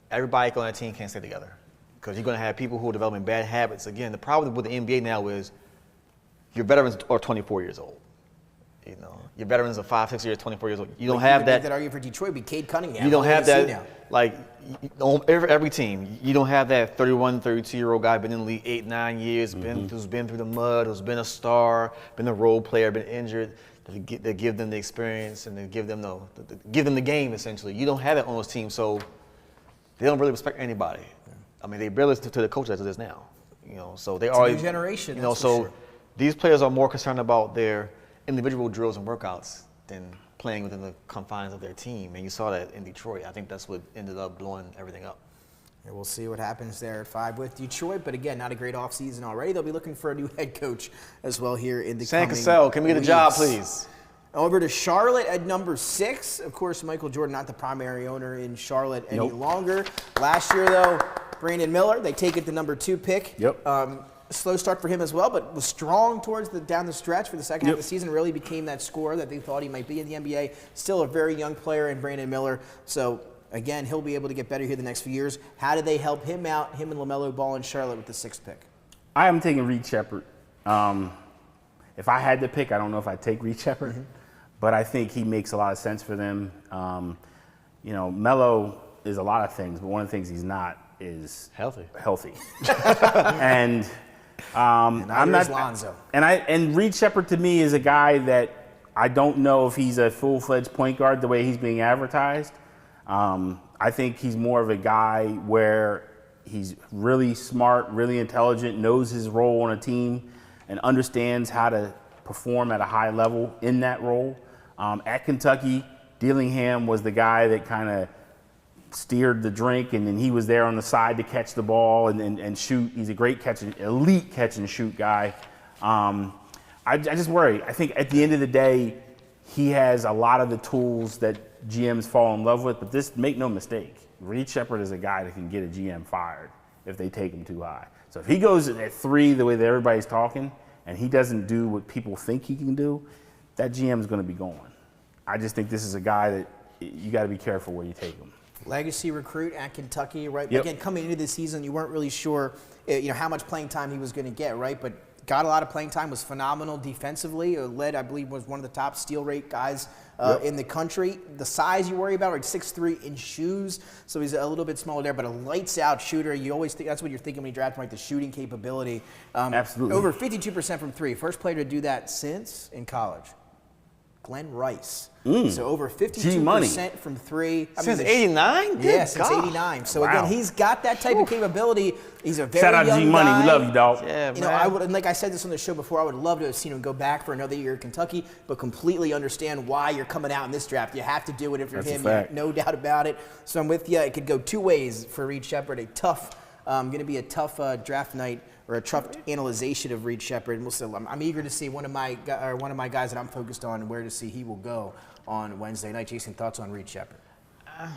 Everybody on that team can't stay together because you're going to have people who are developing bad habits. Again, the problem with the NBA now is your veterans are 24 years old. Your veterans are 5, 6 years, 24 years old. You don't have that. That argument for Detroit would be Cade Cunningham. You don't have that. Like every team, you don't have that 31, 32-year-old guy been in the league 8, 9 years, who's been through the mud, who's been a star, been a role player, been injured. That give them the experience and they give them the game essentially. You don't have that on those teams, so they don't really respect anybody. I mean, they barely listen to the coach as it is now. So they are a new generation. These players are more concerned about their individual drills and workouts than playing within the confines of their team. And you saw that in Detroit. I think that's what ended up blowing everything up. And we'll see what happens there at 5 with Detroit. But again, not a great offseason already. They'll be looking for a new head coach as well here in the coming San Cassell, can we get a job, please? Over to Charlotte at number 6. Of course, Michael Jordan not the primary owner in Charlotte any longer. Last year, though, Brandon Miller, they take it the number 2 pick. Slow start for him as well, but was strong towards down the stretch for the second half of the season. Really became that scorer that they thought he might be in the NBA. Still a very young player in Brandon Miller. So, again, he'll be able to get better here the next few years. How do they help him out, him and LaMelo Ball in Charlotte with the 6th pick? I am taking Reed Sheppard. If I had to pick, I don't know if I'd take Reed Sheppard, but I think he makes a lot of sense for them. Melo is a lot of things, but one of the things he's not is healthy. And I'm not Lonzo. And Reed Sheppard to me is a guy that I don't know if he's a full-fledged point guard the way he's being advertised. I think he's more of a guy where he's really smart, really intelligent, knows his role on a team, and understands how to perform at a high level in that role. At Kentucky, Dillingham was the guy that kind of steered the drink, and then he was there on the side to catch the ball and shoot. He's a great elite catch and shoot guy. I just worry. I think at the end of the day, he has a lot of the tools that GMs fall in love with, but make no mistake, Reed Sheppard is a guy that can get a GM fired if they take him too high. So if he goes at 3 the way that everybody's talking, and he doesn't do what people think he can do, that GM is going to be going. I just think this is a guy that you got to be careful where you take him. Legacy recruit at Kentucky, right? Again, coming into the season, you weren't really sure, how much playing time he was going to get, right? But got a lot of playing time, was phenomenal defensively. Led, I believe, was one of the top steal rate guys in the country. The size you worry about, right? 6'3" in shoes, so he's a little bit smaller there, but a lights out shooter. You always think that's what you're thinking when you draft him, right? The shooting capability. Absolutely. Over 52% from 3. First player to do that since in college. Glenn Rice. So over 52% from 3. Since 89? Yeah, since 89. So again, he's got that type of capability. He's a very Shout out young G Money, guy. we love you, dog. Yeah, man. I would, and like I said this on the show before, I would love to have seen him go back for another year at Kentucky, but completely understand why you're coming out in this draft. You have to do it if you're him, no doubt about it. So I'm with you. It could go 2 ways for Reed Sheppard. Going to be a tough draft night, or a tough analyzation of Reed Sheppard. And I'm eager to see one of my guys that I'm focused on, and where to see he will go on Wednesday night. Jason, thoughts on Reed Sheppard? I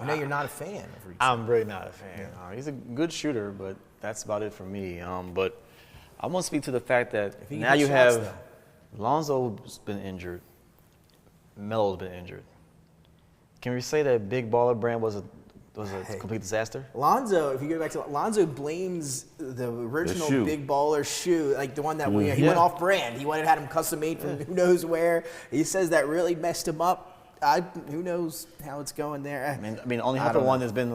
know you're not a fan of Reed Sheppard. I'm really not a fan. He's a good shooter, but that's about it for me. But I want to speak to the fact that now you have Lonzo's been injured, Melo's been injured. Can we say that Big Baller brand was a complete disaster? Lonzo, if you go back to Lonzo, blames the original Big Baller shoe, like the one that he went off brand. He had him custom made from who knows where. He says that really messed him up. Who knows how it's going there? I mean, only half of one has been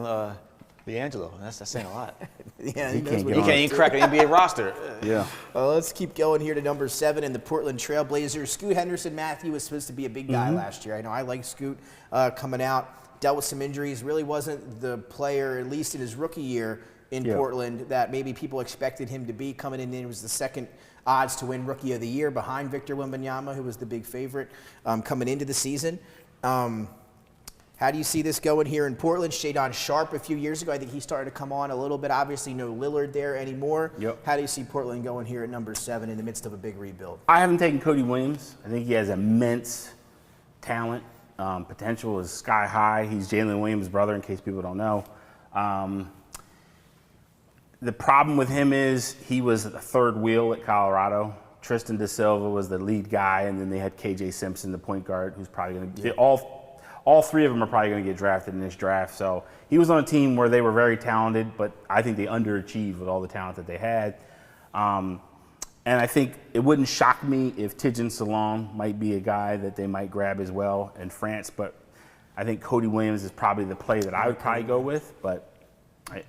D'Angelo. That's saying a lot. He can't even crack an NBA roster. Well, let's keep going here to number 7 in the Portland Trailblazers. Scoot Henderson-Matthew was supposed to be a big guy last year. I know I like Scoot coming out. Dealt with some injuries, really wasn't the player, at least in his rookie year in Portland, that maybe people expected him to be. Coming in, it was the second odds to win Rookie of the Year behind Victor Wembanyama, who was the big favorite coming into the season. How do you see this going here in Portland? Shadon Sharp a few years ago, I think he started to come on a little bit. Obviously, no Lillard there anymore. How do you see Portland going here at number 7 in the midst of a big rebuild? I haven't taken Cody Williams. I think he has immense talent. Potential is sky high. He's Jalen Williams' brother, in case people don't know. The problem with him is he was the third wheel at Colorado. Tristan Da Silva was the lead guy, and then they had KJ Simpson, the point guard, who's probably going to get all 3 of them are probably going to get drafted in this draft. So he was on a team where they were very talented, but I think they underachieved with all the talent that they had. And I think it wouldn't shock me if Tidjane Salaam might be a guy that they might grab as well in France. But I think Cody Williams is probably the play that I would probably go with. But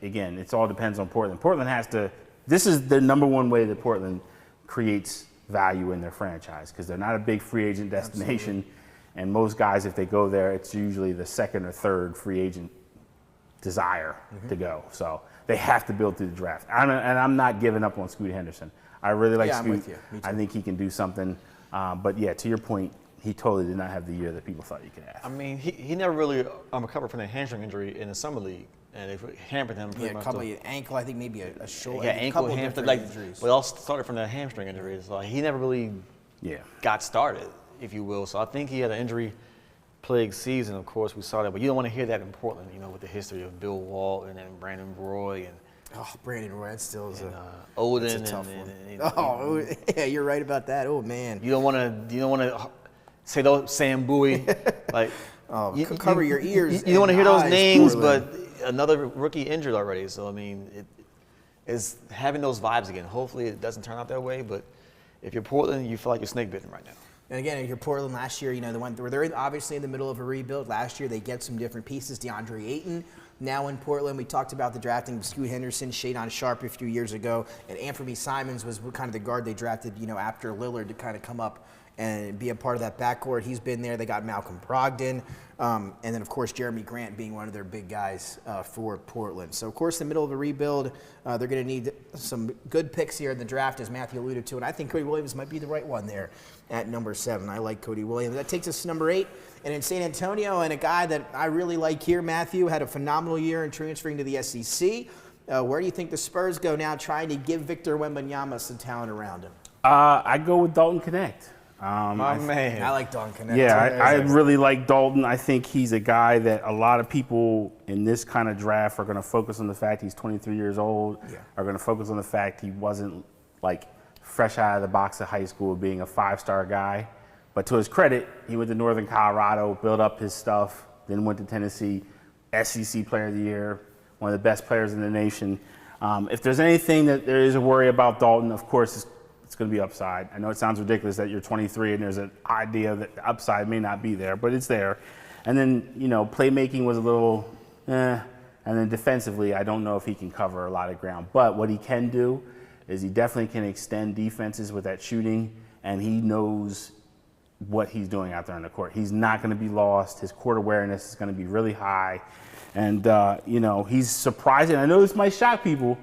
again, it all depends on Portland. Portland has to – this is the number one way that Portland creates value in their franchise, because they're not a big free agent destination. Absolutely. And most guys, if they go there, it's usually the second or third free agent desire to go. So they have to build through the draft. And I'm not giving up on Scoot Henderson. I really like Scoot. I'm with you. Me too. I think he can do something. But, yeah, to your point, he totally did not have the year that people thought he could have. I mean, he never really recovered from that hamstring injury in the summer league, and it hampered him pretty much. A couple of ankle, I think maybe a shoulder. Yeah, ankle, hamstring, injuries. But it all started from that hamstring injury. So he never really got started. if you will. So I think he had an injury-plagued season. Of course, we saw that, but you don't want to hear that in Portland. With the history of Bill Walton and Brandon Roy and. Oh, Brandon Roy, that still is Odin. A tough one. Yeah, you're right about that. Oh man. You don't want to say those Sam Bowie, like. Cover your ears. You don't want to hear those names, but another rookie injured already. So I mean, it is having those vibes again. Hopefully, it doesn't turn out that way. But if you're Portland, you feel like you're snake bitten right now. And again, if you're Portland last year, the one where they're obviously in the middle of a rebuild. Last year, they get some different pieces. DeAndre Ayton now in Portland. We talked about the drafting of Scoot Henderson, Shadon Sharpe a few years ago, and Anthony Simons was kind of the guard they drafted, after Lillard to kind of come up and be a part of that backcourt. He's been there. They got Malcolm Brogdon. And then, of course, Jeremy Grant being one of their big guys for Portland. So, of course, in the middle of a rebuild, they're going to need some good picks here in the draft, as Matthew alluded to. And I think Cody Williams might be the right one there at number 7. I like Cody Williams. That takes us to number 8. And in San Antonio, and a guy that I really like here, Matthew, had a phenomenal year in transferring to the SEC. Where do you think the Spurs go now, trying to give Victor Wembanyama some talent around him? I go with Dalton Connect. My man. I like Dalton Connect. Yeah, I really like Dalton. I think he's a guy that a lot of people in this kind of draft are going to focus on the fact he's 23 years old, are going to focus on the fact he wasn't like fresh out of the box of high school being a 5-star guy. But to his credit, he went to Northern Colorado, built up his stuff, then went to Tennessee, SEC Player of the Year, one of the best players in the nation. If there's anything that there is a worry about Dalton, of course, it's going to be upside. I know it sounds ridiculous that you're 23 and there's an idea that the upside may not be there, but it's there. And then, playmaking was a little, And then defensively, I don't know if he can cover a lot of ground. But what he can do is he definitely can extend defenses with that shooting, and he knows what he's doing out there on the court. He's not going to be lost. His court awareness is going to be really high. And, he's surprising. I know this might shock people,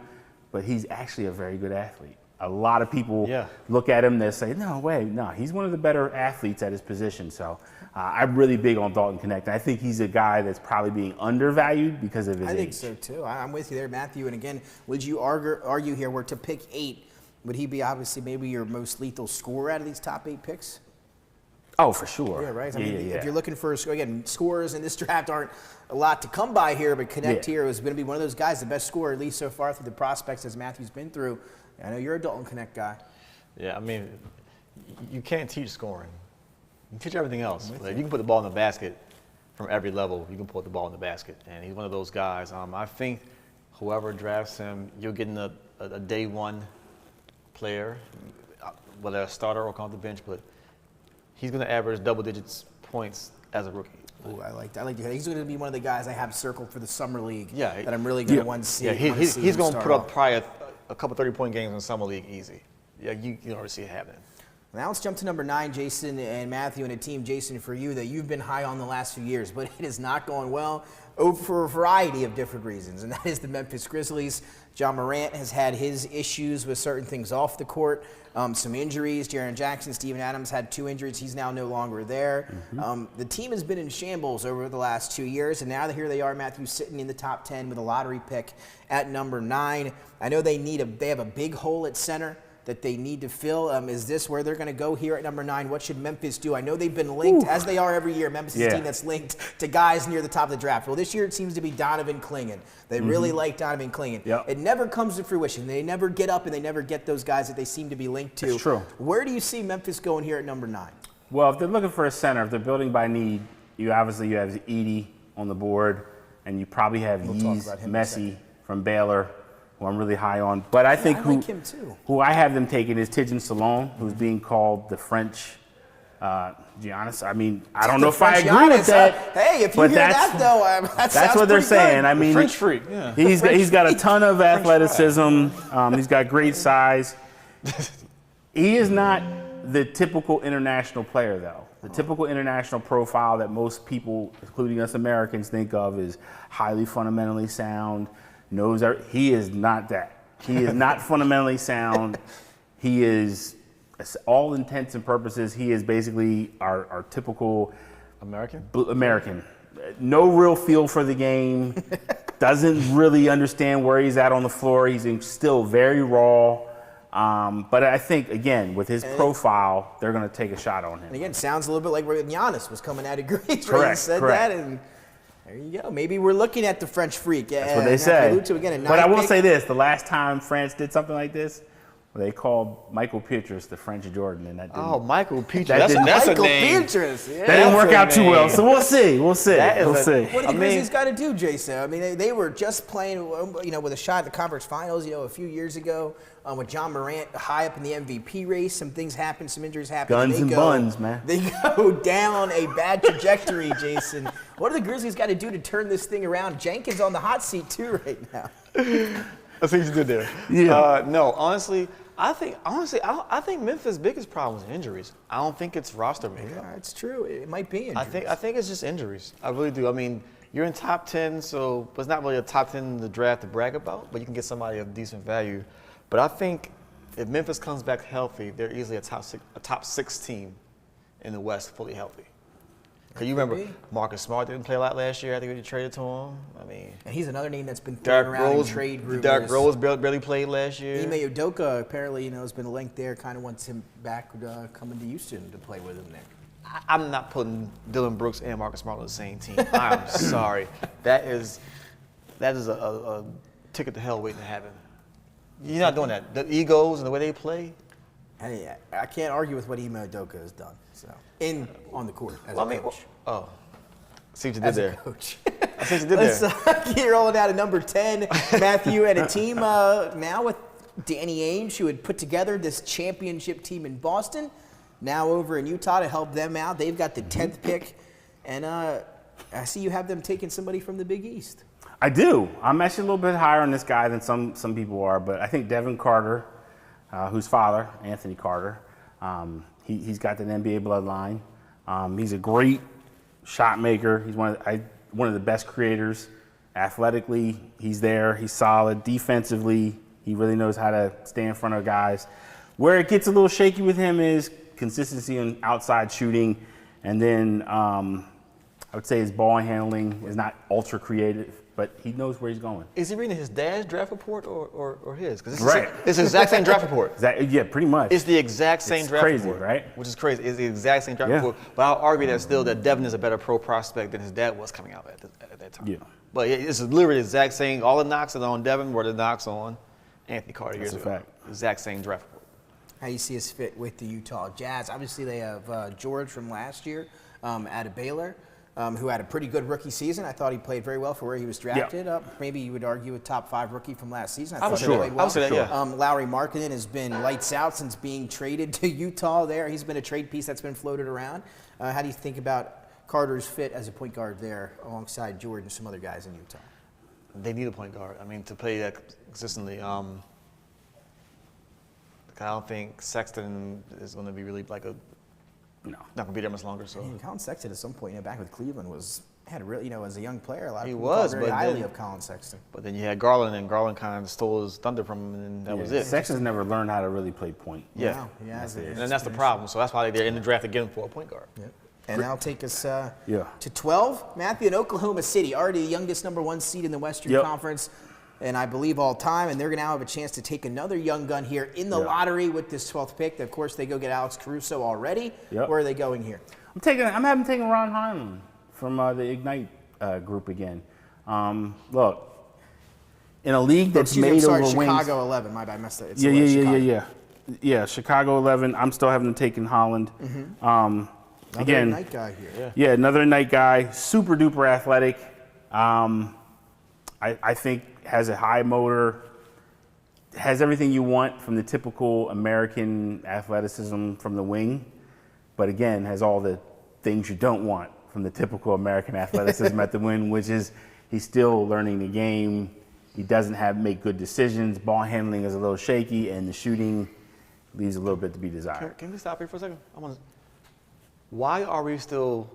but he's actually a very good athlete. A lot of people look at him and say, no way, no, he's one of the better athletes at his position. So I'm really big on Dalton Connect. I think he's a guy that's probably being undervalued because of his age. I think so, too. I'm with you there, Matthew. And again, would you argue here, where to pick 8, would he be obviously maybe your most lethal scorer out of these top 8 picks? Oh, for sure. Yeah, right. If you're looking for, again, scorers in this draft aren't a lot to come by here, but Connect here is going to be one of those guys, the best scorer, at least so far through the prospects as Matthew's been through. I know you're a Dalton Connect guy. Yeah, you can't teach scoring. You can teach everything else. You can put the ball in the basket from every level. You can put the ball in the basket, and he's one of those guys. I think whoever drafts him, you're getting a day one player, whether a starter or come off the bench, but he's going to average double digits points as a rookie. Ooh, I like that. He's going to be one of the guys I have circled for the summer league that I'm really going to want to see. Yeah, he's going to put up probably a couple 30-point games in summer league easy. Yeah, you don't really see it happening. Now let's jump to number 9, Jason and Matthew, and a team, Jason, for you that you've been high on the last few years, but it is not going well for a variety of different reasons, and that is the Memphis Grizzlies. John Morant has had his issues with certain things off the court, some injuries. Jaren Jackson, Steven Adams had 2 injuries. He's now no longer there. The team has been in shambles over the last 2 years, and now here they are, Matthew, sitting in the top 10 with a lottery pick at number 9. I know they have a big hole at center that they need to fill. Is this where they're going to go here at number 9? What should Memphis do? I know they've been linked, as they are every year. Memphis is a team that's linked to guys near the top of the draft. Well, this year it seems to be Donovan Clingan. They really like Donovan Clingan. Yep. It never comes to fruition. They never get up, and they never get those guys that they seem to be linked to. That's true. Where do you see Memphis going here at number 9? Well, if they're looking for a center, if they're building by need, you have Edey on the board, and you probably have Messi from Baylor, who I'm really high on. But I think like him too. Who I have them taking is Tidjane Salon, who's being called the French Giannis. I don't know if I agree with that. Hey, if you hear that, though, that's what they're saying. Good. French freak, yeah. He's got a ton of athleticism. He's got great size. He is not the typical international player, though. The typical international profile that most people, including us Americans, think of is highly fundamentally sound, he is not that. He is not fundamentally sound. He is, all intents and purposes, he is basically our typical American. No real feel for the game. Doesn't really understand where he's at on the floor. He's still very raw. But I think, again, with his profile, they're going to take a shot on him. And again, sounds a little bit like when Giannis was coming out of Greece. Correct, He said correct. that, and there you go. Maybe we're looking at the French freak. That's what they say. Again, but I will say this. The last time France did something like this, they called Michael Pietrus the French Jordan, and that didn't. Oh, Michael Pietrus. That's a name. Pietrus. Yeah. That didn't work out too well, so we'll see. We'll see. We'll see. What do the Grizzlies got to do, Jason? I mean, they were just playing, with a shot at the conference finals, a few years ago with John Morant high up in the MVP race. Some things happened, some injuries happened. Guns and buns, man. They go down a bad trajectory, Jason. What do the Grizzlies got to do to turn this thing around? Jenkins on the hot seat too right now. I think you did there. Yeah. No, honestly, I think Memphis' biggest problem is injuries. I don't think it's roster makeup. Yeah, it's true. It might be injuries. I think it's just injuries. I really do. I mean, you're in top 10, so it's not really a top 10 in the draft to brag about, but you can get somebody of decent value. But I think if Memphis comes back healthy, they're easily a top six team in the West, fully healthy. Because you remember, Marcus Smart didn't play a lot last year. I think we traded to him. I mean, and he's another name that's been thrown around in trade rumors. Derrick Rose barely played last year. Ime Udoka apparently, has been linked there. Kind of wants him back coming to Houston to play with him there. I'm not putting Dylan Brooks and Marcus Smart on the same team. I'm sorry. That is a ticket to hell waiting to happen. You're not doing that. The egos and the way they play. Hey, I can't argue with what Ime Udoka has done. So on the court as a coach. See what you did there. As a coach. I see what you did there. Let's keep rolling out at number 10, Matthew, and a team now with Danny Ainge, who had put together this championship team in Boston, now over in Utah to help them out. They've got the 10th pick, and I see you have them taking somebody from the Big East. I do. I'm actually a little bit higher on this guy than some people are, but I think Devin Carter, whose father, Anthony Carter, he's got that NBA bloodline. He's a great shot maker. He's one of the best creators. Athletically, he's there. He's solid. Defensively, he really knows how to stay in front of guys. Where it gets a little shaky with him is consistency in outside shooting, and then I would say his ball handling is not ultra creative, but he knows where he's going. Is he reading his dad's draft report or his? Because right. It's the exact same draft report. Yeah, pretty much. It's the exact same draft report. It's crazy, right? Which is crazy. It's the exact same draft report. But I'll argue that Devin is a better pro prospect than his dad was coming out at that time. Yeah. But it's literally the exact same. All the knocks are on Devin, where the knocks on Anthony Carter years ago. Fact. Exact same draft report. How you see his fit with the Utah Jazz? Obviously, they have George from last year out of Baylor, who had a pretty good rookie season. I thought he played very well for where he was drafted. Maybe you would argue a top 5 rookie from last season. I thought he played well. I would say that, yeah. Lowry Markkanen has been lights out since being traded to Utah there. He's been a trade piece that's been floated around. How do you think about Carter's fit as a point guard there alongside George and some other guys in Utah? They need a point guard. I mean, to play that consistently. I don't think Sexton is going to be really not going to be there much longer. So Colin Sexton at some point, back with Cleveland, had a really, as a young player, a lot of people was thought very highly of Colin Sexton. But then you had Garland, and Garland kind of stole his thunder from him, and that was it. Sexton's never learned how to really play point. Yeah, and that's the problem. So that's why they're in the draft again for a point guard. Yep. And that'll take us to 12. Matthew in Oklahoma City, already the youngest number 1 seed in the Western Conference, and I believe all time. And they're going to now have a chance to take another young gun here in the lottery with this 12th pick. Of course, they go get Alex Caruso already. Yep. Where are they going here? I'm having taken Ron Heinlein from the Ignite group again. Look, in a league that's made over wings. Chicago 11. My bad, I messed up. Yeah, Chicago 11. I'm still having taken Holland. Mm-hmm. Another night guy here. Yeah, another night guy. Super duper athletic. I think has a high motor. Has everything you want from the typical American athleticism from the wing, but again has all the things you don't want from the typical American athleticism at the wing, which is he's still learning the game. He doesn't make good decisions. Ball handling is a little shaky, and the shooting leaves a little bit to be desired. Can we stop here for a second? Why are we still?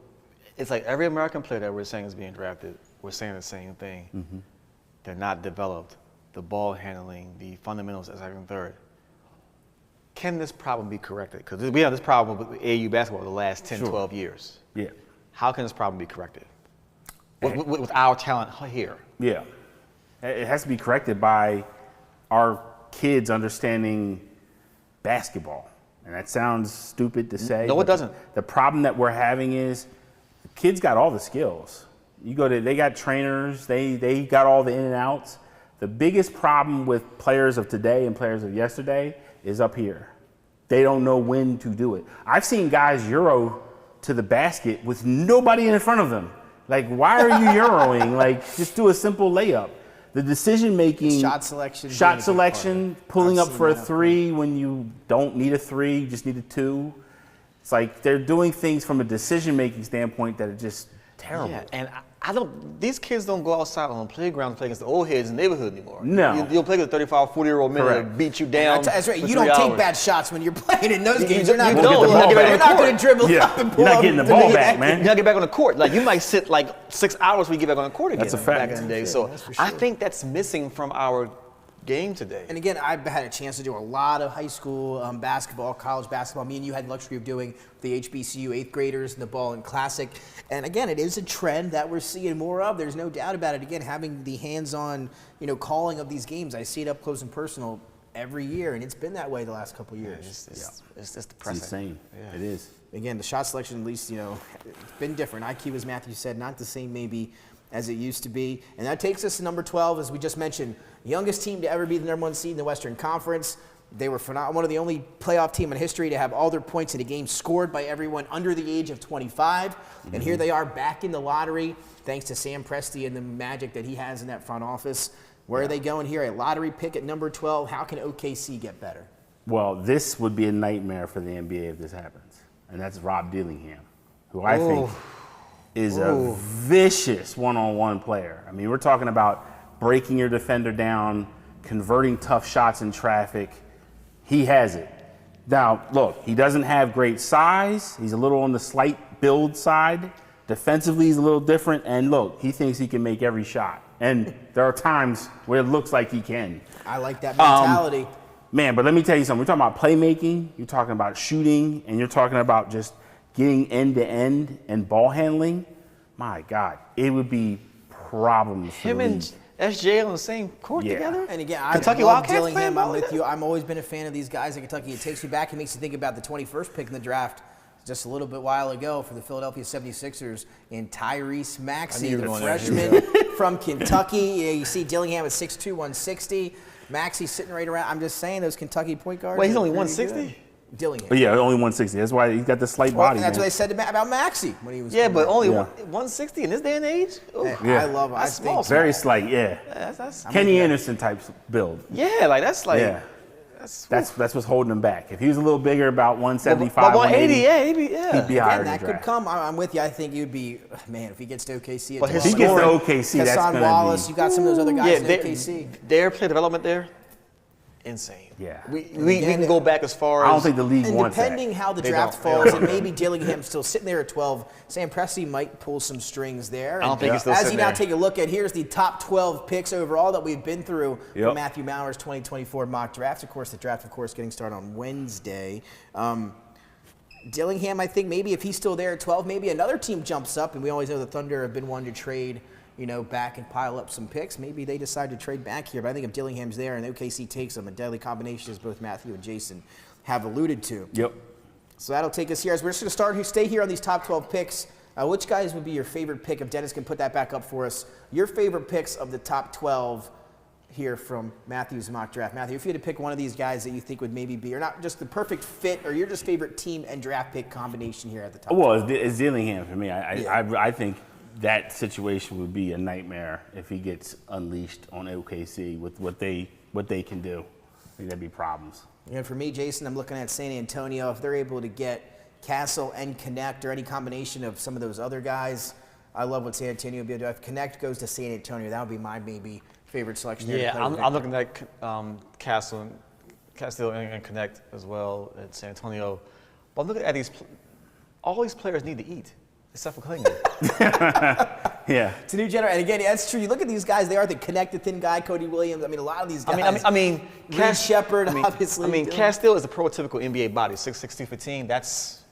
It's like every American player that we're saying is being drafted, we're saying the same thing. Mm-hmm. They're not developed. The ball handling, the fundamentals as second and third. Can this problem be corrected? Because we have this problem with AAU basketball the last 10, 12 years. Yeah. How can this problem be corrected? With our talent here. Yeah. It has to be corrected by our kids understanding basketball. And that sounds stupid to say. No, it doesn't. The problem that we're having is the kids got all the skills. They got trainers, they got all the in and outs. The biggest problem with players of today and players of yesterday is up here. They don't know when to do it. I've seen guys Euro to the basket with nobody in front of them. Like, why are you Euroing? Like, just do a simple layup. The decision making, shot selection, pulling up for a three when you don't need a three, you just need a two. It's like they're doing things from a decision making standpoint that are just terrible. Yeah, and these kids don't go outside on the playground and play against the old heads in the neighborhood anymore. No. You don't play with a 35, 40-year-old man that beat you down. That's right. You don't take bad shots when you're playing in those games. You're not going to dribble up and pull You're not up getting the ball back, man. You're not getting back on the court. Like, you might sit like 6 hours when you get back on the court again. That's a fact. Back in the day. So I think that's missing from our game today. And again, I've had a chance to do a lot of high school basketball, college basketball. Me and you had the luxury of doing the HBCU 8th graders and the Ball and Classic. And again, it is a trend that we're seeing more of. There's no doubt about it. Again, having the hands-on, calling of these games, I see it up close and personal every year, and it's been that way the last couple of years. It's just depressing. It's insane. Yeah. It is. Again, the shot selection, at least, it's been different. IQ, as Matthew said, not the same maybe as it used to be. And that takes us to number 12, as we just mentioned, youngest team to ever be the number 1 seed in the Western Conference. They were one of the only playoff team in history to have all their points in a game scored by everyone under the age of 25. Mm-hmm. And here they are back in the lottery, thanks to Sam Presti and the magic that he has in that front office. Where are they going here? A lottery pick at number 12. How can OKC get better? Well, this would be a nightmare for the NBA if this happens. And that's Rob Dillingham, who I think is a vicious one-on-one player. I mean, we're talking about breaking your defender down, converting tough shots in traffic. He has it. Now, look, he doesn't have great size. He's a little on the slight build side. Defensively, he's a little different. And look, he thinks he can make every shot. And there are times where it looks like he can. I like that mentality. Man, but let me tell you something. We're talking about playmaking, you're talking about shooting, and you're talking about just getting end-to-end and ball handling. My God, it would be problems for him and SJ on the same court together? And again, I Kentucky love Wildcats Dillingham. I'm with you. I've always been a fan of these guys at Kentucky. It takes you back. It makes you think about the 21st pick in the draft just a little bit while ago for the Philadelphia 76ers in Tyrese Maxey, the freshman from Kentucky. You see Dillingham at 6'2", 160. Maxey sitting right around. I'm just saying, those Kentucky point guards. Wait, he's only 160? Dillingham. But yeah, only 160. That's why he's got the slight body. That's what they said about Maxey when he was. Yeah, but only 160 in this day and age? I love it. That's small. Very slight, That's Kenny Anderson type build. Yeah, like that's like. Yeah. That's what's holding him back. If he was a little bigger, about 175, but 180, he'd be higher. That could come. I'm with you. I think you'd be, man, if he gets to OKC. If he gets to OKC, that's going to be. Wallace, you got some of those other guys in OKC. Their play development there, insane. Yeah. We can go back as far as. I don't think the league wants that. Depending how the draft falls, and maybe Dillingham's still sitting there at 12, Sam Presti might pull some strings there. I don't think he's still sitting there. As you now take a look at, here's the top 12 picks overall that we've been through for Matthew Maurer's 2024 mock draft. Of course, the draft, getting started on Wednesday. Dillingham, I think maybe if he's still there at 12, maybe another team jumps up, and we always know the Thunder have been one to trade back and pile up some picks. Maybe they decide to trade back here. But I think if Dillingham's there and OKC takes them, a deadly combination, as both Matthew and Jason have alluded to. Yep. So that'll take us here. As we're just going to stay here on these top 12 picks. Which guys would be your favorite pick? If Dennis can put that back up for us. Your favorite picks of the top 12 here from Matthew's mock draft. Matthew, if you had to pick one of these guys that you think would maybe be, or not just the perfect fit, or your just favorite team and draft pick combination here at the top. Well, it's Dillingham for me. I think that situation would be a nightmare if he gets unleashed on OKC with what they can do. I think that'd be problems. And for me, Jason, I'm looking at San Antonio. If they're able to get Castle and Connect or any combination of some of those other guys, I love what San Antonio would be able to do. If Connect goes to San Antonio, that would be my maybe favorite selection. Yeah, I'm looking at Castle and Connect as well at San Antonio. But I'm looking at all these players need to eat. Except for Clingan. Yeah. It's a new generation. And again, that's true. You look at these guys, they are the connected thin guy, Cody Williams. I mean, a lot of these guys. I mean Reed Shepard, obviously. I mean, Castile is a prototypical NBA body, 6'6", 215. That's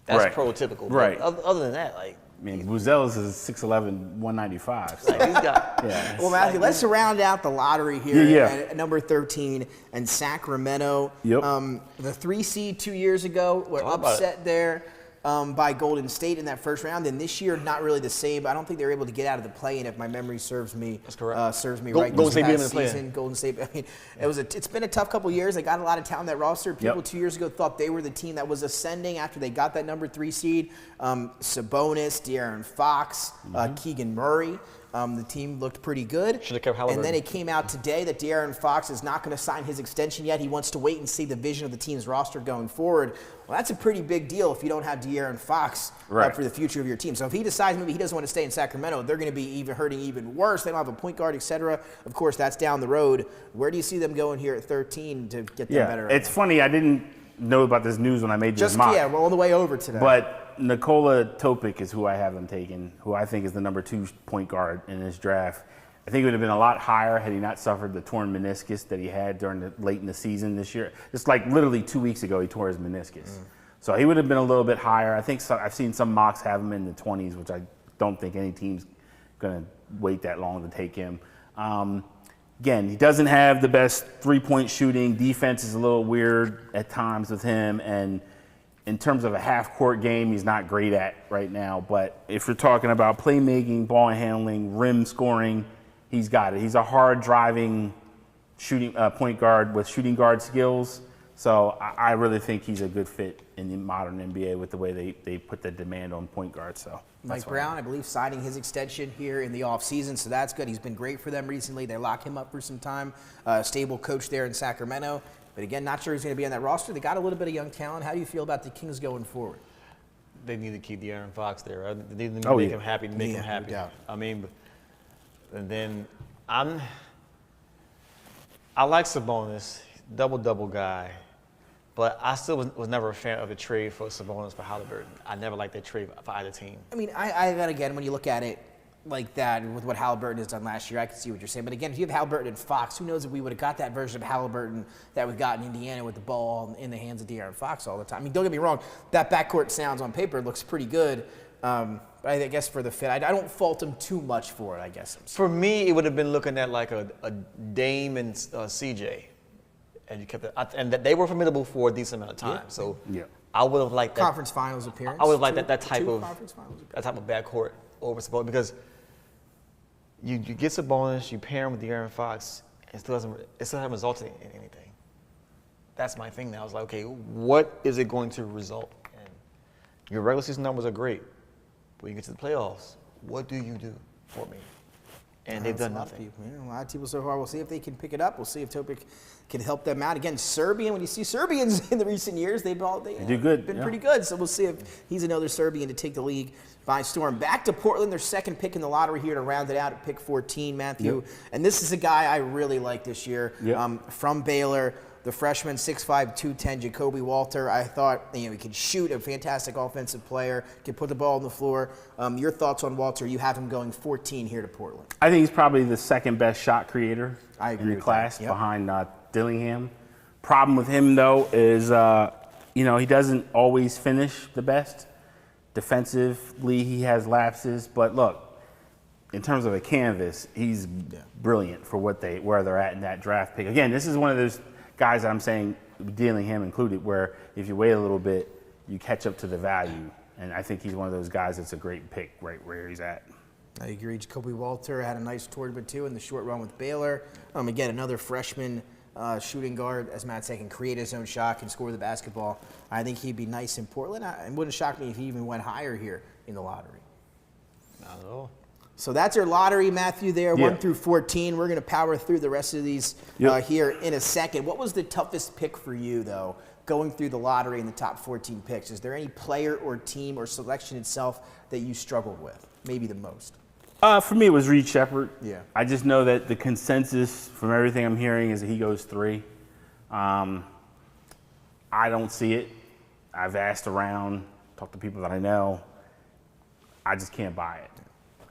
right. prototypical. Right. Other than that, like, I mean, Buzel's is 6'11", 195. So. Yeah. Well, Matthew, let's round out the lottery here at number 13 and Sacramento. Yep. The 3 seed 2 years ago were upset there by Golden State in that first round, and this year not really the same. I don't think they were able to get out of the play-in, if my memory serves me. That's correct. Serves me right. Golden State beat them in the play-in. Golden State. I mean, it's been a tough couple of years. They got a lot of talent in that roster. People 2 years ago thought they were the team that was ascending after they got that number 3 seed. Sabonis, De'Aaron Fox, Keegan Murray. The team looked pretty good. Should have kept Halliburton. And then it came out today that De'Aaron Fox is not going to sign his extension yet. He wants to wait and see the vision of the team's roster going forward. Well, that's a pretty big deal if you don't have De'Aaron Fox for the future of your team. So if he decides maybe he doesn't want to stay in Sacramento, they're going to be hurting even worse. They don't have a point guard, etc. Of course, that's down the road. Where do you see them going here at 13 to get them better? It's funny. I didn't know about this news when I made this mock. We're all the way over today. But Nikola Topic is who I have them taking, who I think is the number 2 point guard in this draft. I think it would have been a lot higher had he not suffered the torn meniscus that he had late in the season this year. Just like literally 2 weeks ago, he tore his meniscus. So he would have been a little bit higher. I think I've seen some mocks have him in the 20s, which I don't think any team's going to wait that long to take him. Again, he doesn't have the best three-point shooting. Defense is a little weird at times with him, and in terms of a half-court game, he's not great at right now. But if you're talking about playmaking, ball handling, rim scoring, he's got it. He's a hard-driving shooting point guard with shooting guard skills. So I really think he's a good fit in the modern NBA with the way they put the demand on point guards. So Mike Brown, I believe, signing his extension here in the offseason, so that's good. He's been great for them recently. They lock him up for some time. Stable coach there in Sacramento. But again, not sure he's going to be on that roster. They got a little bit of young talent. How do you feel about the Kings going forward? They need to keep De'Aaron Fox there. Right? They need to make him happy. Make him happy. No. I mean, and then I like Sabonis, double guy, but I still was never a fan of the trade for Sabonis for Halliburton. I never liked that trade for either team. I mean, again, when you look at it like that with what Halliburton has done last year, I can see what you're saying. But again, if you have Halliburton and Fox, who knows if we would have got that version of Halliburton that we got in Indiana with the ball in the hands of De'Aaron Fox all the time. I mean, don't get me wrong, that backcourt sounds on paper looks pretty good. But I guess for the fit, I don't fault him too much for it, I guess. For me, it would have been looking at like a Dame and CJ. And you kept it, and they were formidable for a decent amount of time. So I would have liked that conference finals appearance. I would have liked that type of backcourt over Sabonis, because you get Sabonis, you pair him with De'Aaron Fox, it still hasn't resulted in anything. That's my thing now. I was like, okay, what is it going to result in? Your regular season numbers are great, but when you get to the playoffs, what do you do for me? And they've done nothing. A lot of people so far. We'll see if they can pick it up. We'll see if Topic can help them out. Again, Serbian, when you see Serbians in the recent years, they do good. Been pretty good. So we'll see if he's another Serbian to take the league by storm. Back to Portland, their second pick in the lottery here to round it out at pick 14, Matthew. And this is a guy I really like this year from Baylor. The freshman, 6'5", 210, Jacoby Walter. I thought he could shoot, a fantastic offensive player, could put the ball on the floor. Your thoughts on Walter? You have him going 14 here to Portland. I think he's probably the second best shot creator in the class behind Dillingham. Problem with him, though, is he doesn't always finish the best. Defensively, he has lapses. But look, in terms of a canvas, he's brilliant for where they're at in that draft pick. Again, this is one of those guys that I'm saying, Dillingham included, where if you wait a little bit, you catch up to the value. And I think he's one of those guys that's a great pick right where he's at. I agree. Jacoby Walter had a nice tournament, too, in the short run with Baylor. Again, another freshman shooting guard, as Matt said, can create his own shot, can score the basketball. I think he'd be nice in Portland. It wouldn't shock me if he even went higher here in the lottery. Not at all. So that's our lottery, Matthew, there, 1 through 14. We're going to power through the rest of these here in a second. What was the toughest pick for you, though, going through the lottery in the top 14 picks? Is there any player or team or selection itself that you struggled with, maybe the most? For me, it was Reed Shepherd. Yeah. I just know that the consensus from everything I'm hearing is that he goes 3. I don't see it. I've asked around, talked to people that I know. I just can't buy it.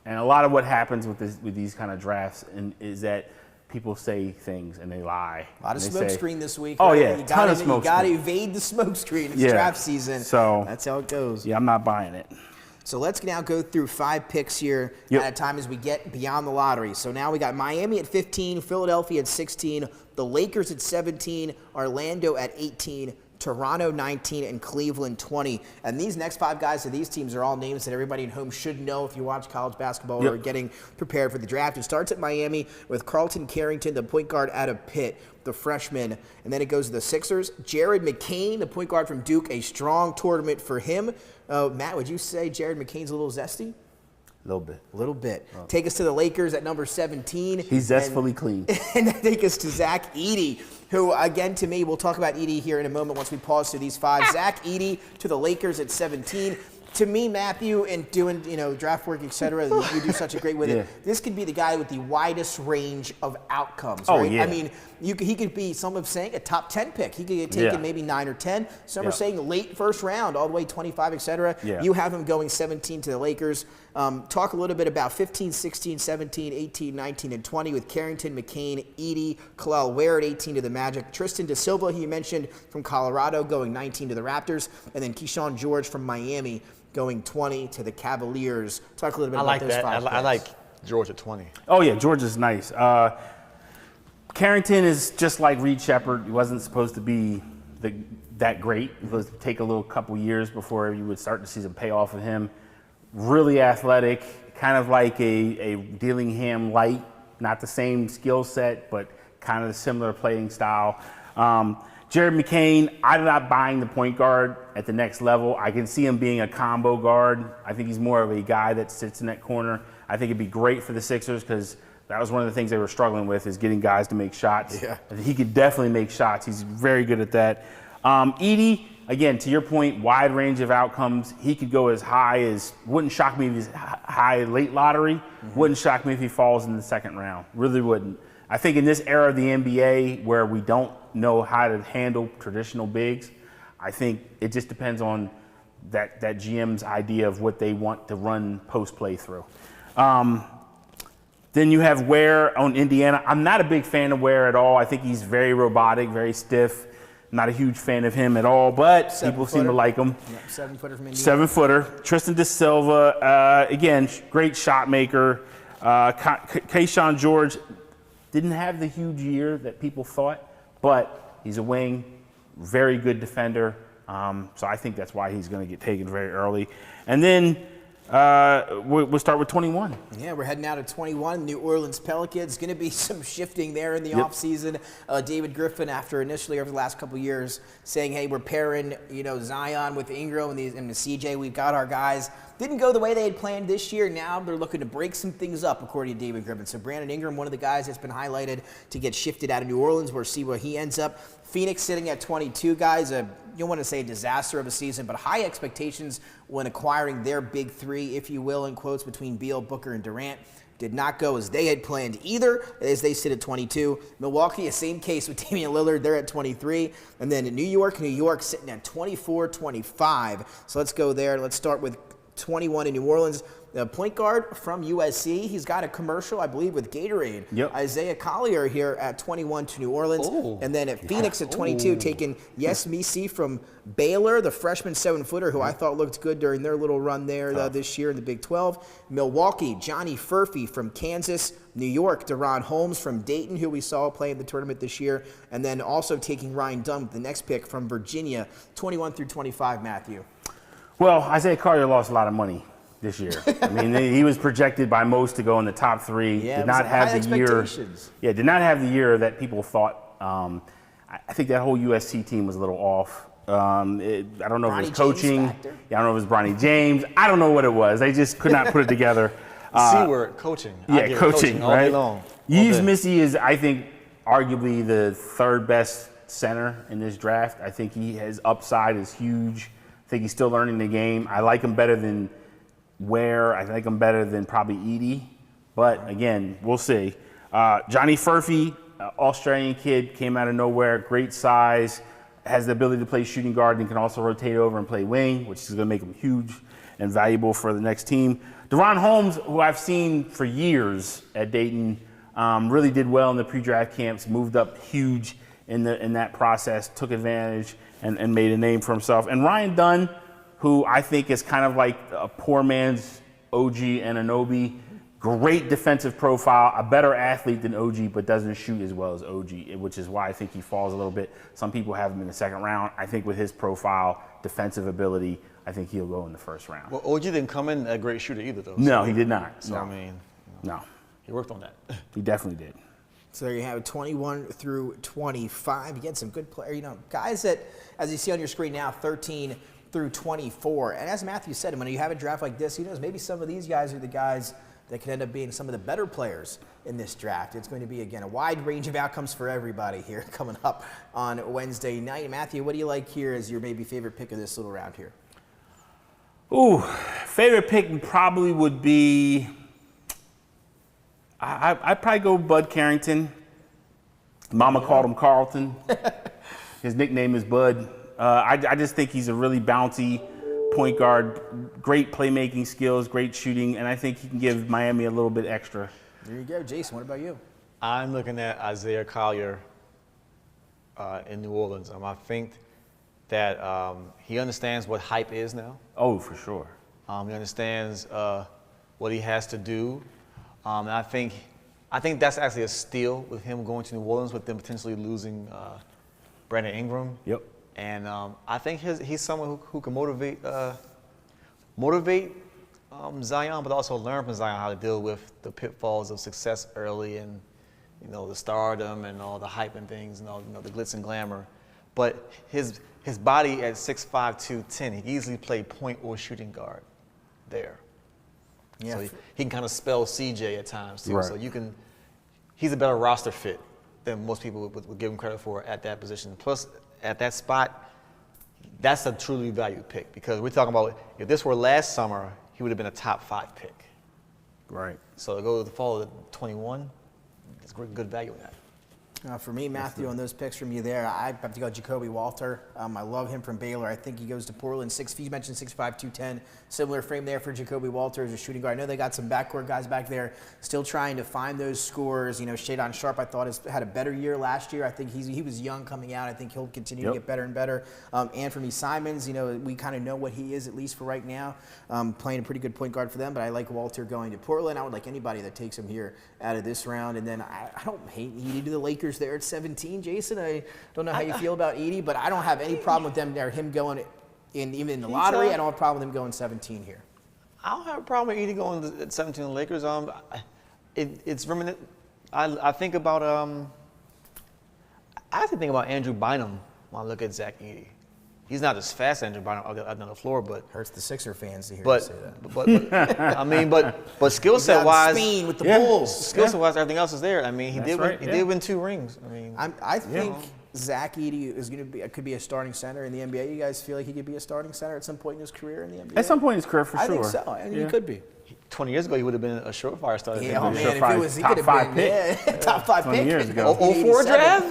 And a lot of what happens with these kind of drafts is that people say things and they lie. A lot of smoke screen this week. Oh, right? yeah, you got to evade the smoke screen. It's draft season. So that's how it goes. Yeah, I'm not buying it. So let's now go through 5 picks here at a time as we get beyond the lottery. So now we got Miami at 15, Philadelphia at 16, the Lakers at 17, Orlando at 18, Toronto 19, and Cleveland 20. And these next 5 guys of these teams are all names that everybody at home should know if you watch college basketball or getting prepared for the draft. It starts at Miami with Carlton Carrington, the point guard out of Pitt, the freshman. And then it goes to the Sixers. Jared McCain, the point guard from Duke, a strong tournament for him. Matt, would you say Jared McCain's a little zesty? A little bit. A little bit. Take us to the Lakers at number 17. He's zestfully clean. And then take us to Zach Edey, who, again, to me, we'll talk about Edey here in a moment once we pause through these 5. Zach Edey to the Lakers at 17. To me, Matthew, and doing draft work, et cetera, you do such a great with it. This could be the guy with the widest range of outcomes. Right? Yeah. I mean, he could be, some are saying, a top 10 pick. He could get taken maybe 9 or 10. Some are saying late first round, all the way 25, et cetera. You have him going 17 to the Lakers. Talk a little bit about 15, 16, 17, 18, 19, and 20 with Carrington, McCain, Edey, Khalil Ware at 18 to the Magic, Tristan Da Silva, who you mentioned, from Colorado, going 19 to the Raptors, and then Keyshawn George from Miami going 20 to the Cavaliers. Talk a little bit about those 5 picks. I like George at 20. Oh, yeah, George is nice. Carrington is just like Reed Shepherd. He wasn't supposed to be that great. It was take a little couple years before you would start to see some payoff of him. Really athletic, kind of like a Dillingham light. Not the same skill set, but kind of a similar playing style. Jared McCain, I'm not buying the point guard at the next level. I can see him being a combo guard. I think he's more of a guy that sits in that corner. I think it'd be great for the Sixers because that was one of the things they were struggling with, is getting guys to make shots. Yeah. He could definitely make shots. He's very good at that. Edey, again, to your point, wide range of outcomes. He could go as high as, wouldn't shock me if he's high late lottery. Wouldn't shock me if he falls in the second round. Really wouldn't. I think in this era of the NBA where we don't know how to handle traditional bigs, I think it just depends on that GM's idea of what they want to run post play through. Then you have Ware on Indiana. I'm not a big fan of Ware at all. I think he's very robotic, very stiff. Not a huge fan of him at all, but people seem to like him. Yeah, 7-footer from Indiana. 7-footer. Tristan Da Silva, again, great shot maker. Keyshawn George didn't have the huge year that people thought, but he's a wing, very good defender. So I think that's why he's going to get taken very early. And then we'll start with 21. Yeah, we're heading out at 21. New Orleans Pelicans. Going to be some shifting there in the offseason. David Griffin, over the last couple of years, saying, hey, we're pairing Zion with Ingram and the CJ. We've got our guys. Didn't go the way they had planned this year. Now they're looking to break some things up, according to David Griffin. So Brandon Ingram, one of the guys that's been highlighted to get shifted out of New Orleans. We'll see where he ends up. Phoenix sitting at 22, guys. You don't want to say a disaster of a season, but high expectations when acquiring their big 3, if you will, in quotes, between Beal, Booker, and Durant. Did not go as they had planned either, as they sit at 22. Milwaukee, the same case with Damian Lillard. They're at 23. And then in New York sitting at 24-25. So let's go there. Let's start with 21 in New Orleans. The point guard from USC, he's got a commercial, I believe, with Gatorade. Yep. Isaiah Collier here at 21 to New Orleans. Ooh. And then at Phoenix at 22, taking Yes Misi from Baylor, the freshman 7-footer, who I thought looked good during their little run there this year in the Big 12. Milwaukee, Johnny Furphy from Kansas. New York, Deron Holmes from Dayton, who we saw play in the tournament this year. And then also taking Ryan Dunn, the next pick from Virginia, 21 through 25, Matthew. Well, Isaiah Collier lost a lot of money this year. I mean, he was projected by most to go in the top 3. Yeah, did not have the year. Yeah, did not have the year that people thought. I think that whole USC team was a little off. I don't know if it was coaching. Yeah, I don't know if it was Bronny James. I don't know what it was. They just could not put it together. C word, coaching. Yeah, coaching, all right? Day long. Yves Missy is, I think, arguably the 3rd best center in this draft. I think his upside is huge. I think he's still learning the game. I like him better than Ware. I like him better than probably Edey. But again, we'll see. Johnny Furphy, Australian kid, came out of nowhere, great size, has the ability to play shooting guard and can also rotate over and play wing, which is going to make him huge and valuable for the next team. Deron Holmes, who I've seen for years at Dayton, really did well in the pre-draft camps, moved up huge in that process, took advantage and made a name for himself. And Ryan Dunn, who I think is kind of like a poor man's OG Anunoby. Great defensive profile, a better athlete than OG, but doesn't shoot as well as OG, which is why I think he falls a little bit. Some people have him in the second round. I think with his profile, defensive ability, I think he'll go in the first round. Well, OG didn't come in a great shooter either, though. No, he did not. So, no. I mean, no. He worked on that. He definitely did. So there you have it, 21 through 25. You get some good players, guys that, as you see on your screen now, 13 through 24. And as Matthew said, when you have a draft like this, who knows, maybe some of these guys are the guys that could end up being some of the better players in this draft. It's going to be, again, a wide range of outcomes for everybody here coming up on Wednesday night. Matthew, what do you like here as your maybe favorite pick of this little round here? Ooh, favorite pick probably would be, I'd probably go Bud Carrington. Mama called him Carlton. His nickname is Bud. I just think he's a really bouncy point guard, great playmaking skills, great shooting, and I think he can give Miami a little bit extra. There you go. Jason, what about you? I'm looking at Isaiah Collier in New Orleans. I think that he understands what hype is now. Oh, for sure. He understands what he has to do. And I think that's actually a steal with him going to New Orleans, with them potentially losing Brandon Ingram. Yep. And I think he's someone who can motivate Zion, but also learn from Zion how to deal with the pitfalls of success early, and the stardom and all the hype and things, and all the glitz and glamour. But his body at 6'5", 210, he can easily play point or shooting guard there. Yeah. So he can kind of spell CJ at times too. Right. So he's a better roster fit than most people would give him credit for at that position. Plus, at that spot, that's a truly valued pick, because we're talking about, if this were last summer, he would have been a top 5 pick. Right. So to go to the fall of 21, it's good value in that. For me, Matthew, on those picks from you there, I have to go Jacoby Walter. I love him from Baylor. I think he goes to Portland. You mentioned 6'5", 210. Similar frame there for Jacoby Walter as a shooting guard. I know they got some backcourt guys back there still trying to find those scores. Shadon Sharp, I thought, had a better year last year. I think he was young coming out. I think he'll continue to get better and better. Anthony Simons, we kind of know what he is, at least for right now, playing a pretty good point guard for them. But I like Walter going to Portland. I would like anybody that takes him here out of this round. And then I don't hate Edey to the Lakers there at 17, Jason. I don't know how you feel about Edey, but I don't have any problem with them there. Him going even in the lottery. I don't have a problem with him going 17 here. I don't have a problem with Edey going at 17 to the Lakers. It's reminiscent. I think about I have to think about Andrew Bynum when I look at Zach Edey. He's not as fast as Andrew Bynum out on the floor, but hurts the Sixer fans to hear you say that. But skill set wise, Spain with the Bulls. Skill set wise, everything else is there. I mean, he did win 2 rings. I think Zach Edey is going to could be a starting center in the NBA. You guys feel like he could be a starting center at some point in his career in the NBA? At some point in his career, for sure. I think so. And he could be. 20 years ago, he would have been a surefire starter. Yeah, man, if it was, he could have been top 5 pick. 20 years ago. 04 draft?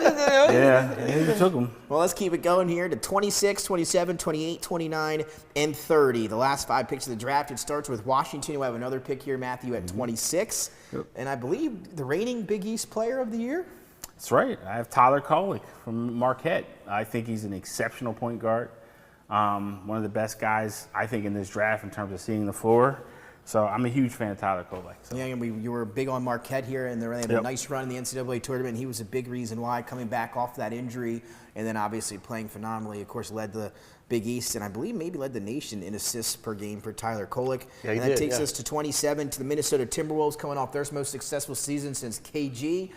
He took him. Well, let's keep it going here to 26, 27, 28, 29, and 30. The last 5 picks of the draft. It starts with Washington, who have another pick here, Matthew, at 26. Yep. And I believe the reigning Big East Player of the Year. That's right. I have Tyler Kolek from Marquette. I think he's an exceptional point guard. One of the best guys, I think, in this draft in terms of seeing the floor. So I'm a huge fan of Tyler Kolek. So. Yeah, and you were big on Marquette here, and they had a nice run in the NCAA tournament. He was a big reason why, coming back off that injury, and then obviously playing phenomenally. Of course, led the Big East, and I believe maybe led the nation in assists per game for Tyler Kolek. Yeah, and that takes us to 27 to the Minnesota Timberwolves, coming off their most successful season since KG.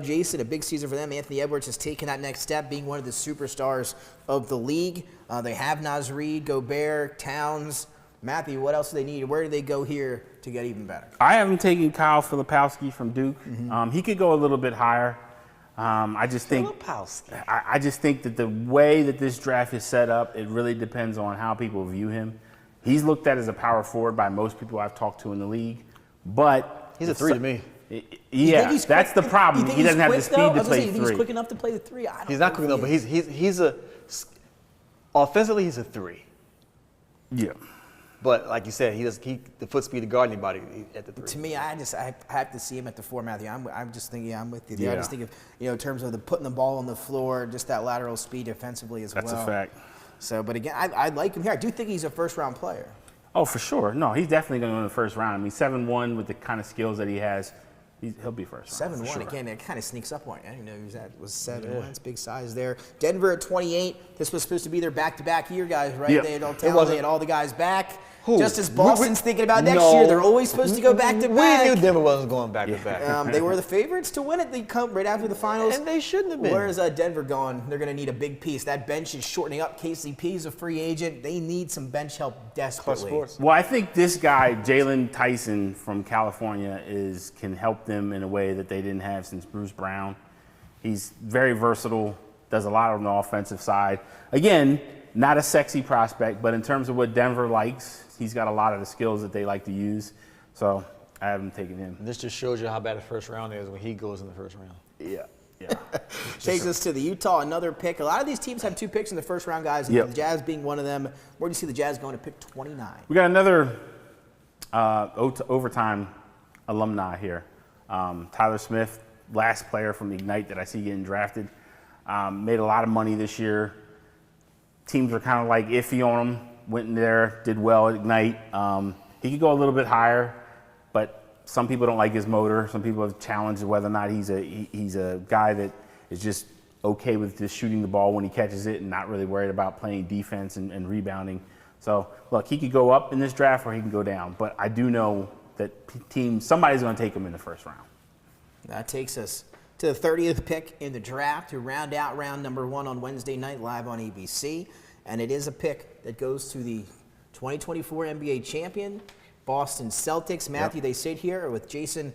Jason, a big season for them. Anthony Edwards has taken that next step, being one of the superstars of the league. They have Naz Reid, Gobert, Towns. Matthew, what else do they need? Where do they go here to get even better? I haven't taken Kyle Filipowski from Duke. He could go a little bit higher. I just think that the way that this draft is set up, it really depends on how people view him. He's looked at as a power forward by most people I've talked to in the league, but he's a 3 to me. Yeah, that's the problem. He doesn't have the speed to play 3. You think he's quick enough to play the 3? He's not quick enough, but he's offensively he's a 3. Yeah. But like you said, the foot speed to guard anybody at the 3. To me, I have to see him at the 4, Matthew. I'm just thinking, I'm with you. Yeah. I just think of, in terms of putting the ball on the floor, just that lateral speed defensively as well. That's a fact. So, but again, I like him here. I do think he's a first-round player. Oh, for sure. No, he's definitely going to go in the first round. I mean, 7'1" with the kind of skills that he has, he'll be first round. 7'1", again, it kind of sneaks up on you. I didn't know he was 7'1". It's big size there. Denver at 28. This was supposed to be their back-to-back year guys, right? Yep. They had all talent. They had all the guys back. Who? Just as Boston's thinking about next year, they're always supposed to go back-to-back. We knew Denver wasn't going back-to-back. They were the favorites to win it. They come right after the finals. And they shouldn't have been. Where's Denver going? They're going to need a big piece. That bench is shortening up. KCP is a free agent. They need some bench help desperately. Well, I think this guy, Jalen Tyson from California, can help them in a way that they didn't have since Bruce Brown. He's very versatile, does a lot on the offensive side. Again, not a sexy prospect, but in terms of what Denver likes, he's got a lot of the skills that they like to use. So I haven't taken him. This just shows you how bad the first round is when he goes in the first round. Yeah. Takes us to the Utah, another pick. A lot of these teams have 2 picks in the first round, guys, and the Jazz being one of them. Where do you see the Jazz going to pick 29? We got another overtime alumni here. Tyler Smith, last player from the Ignite that I see getting drafted. Made a lot of money this year. Teams were kind of like iffy on him. Went in there, did well at Ignite. He could go a little bit higher, but some people don't like his motor. Some people have challenged whether or not he's a guy that is just okay with just shooting the ball when he catches it and not really worried about playing defense and rebounding. So, look, he could go up in this draft or he can go down. But I do know that somebody's going to take him in the first round. That takes us to the 30th pick in the draft to round out round number 1 on Wednesday night live on ABC. And it is a pick that goes to the 2024 NBA champion, Boston Celtics. Matthew, they sit here with Jason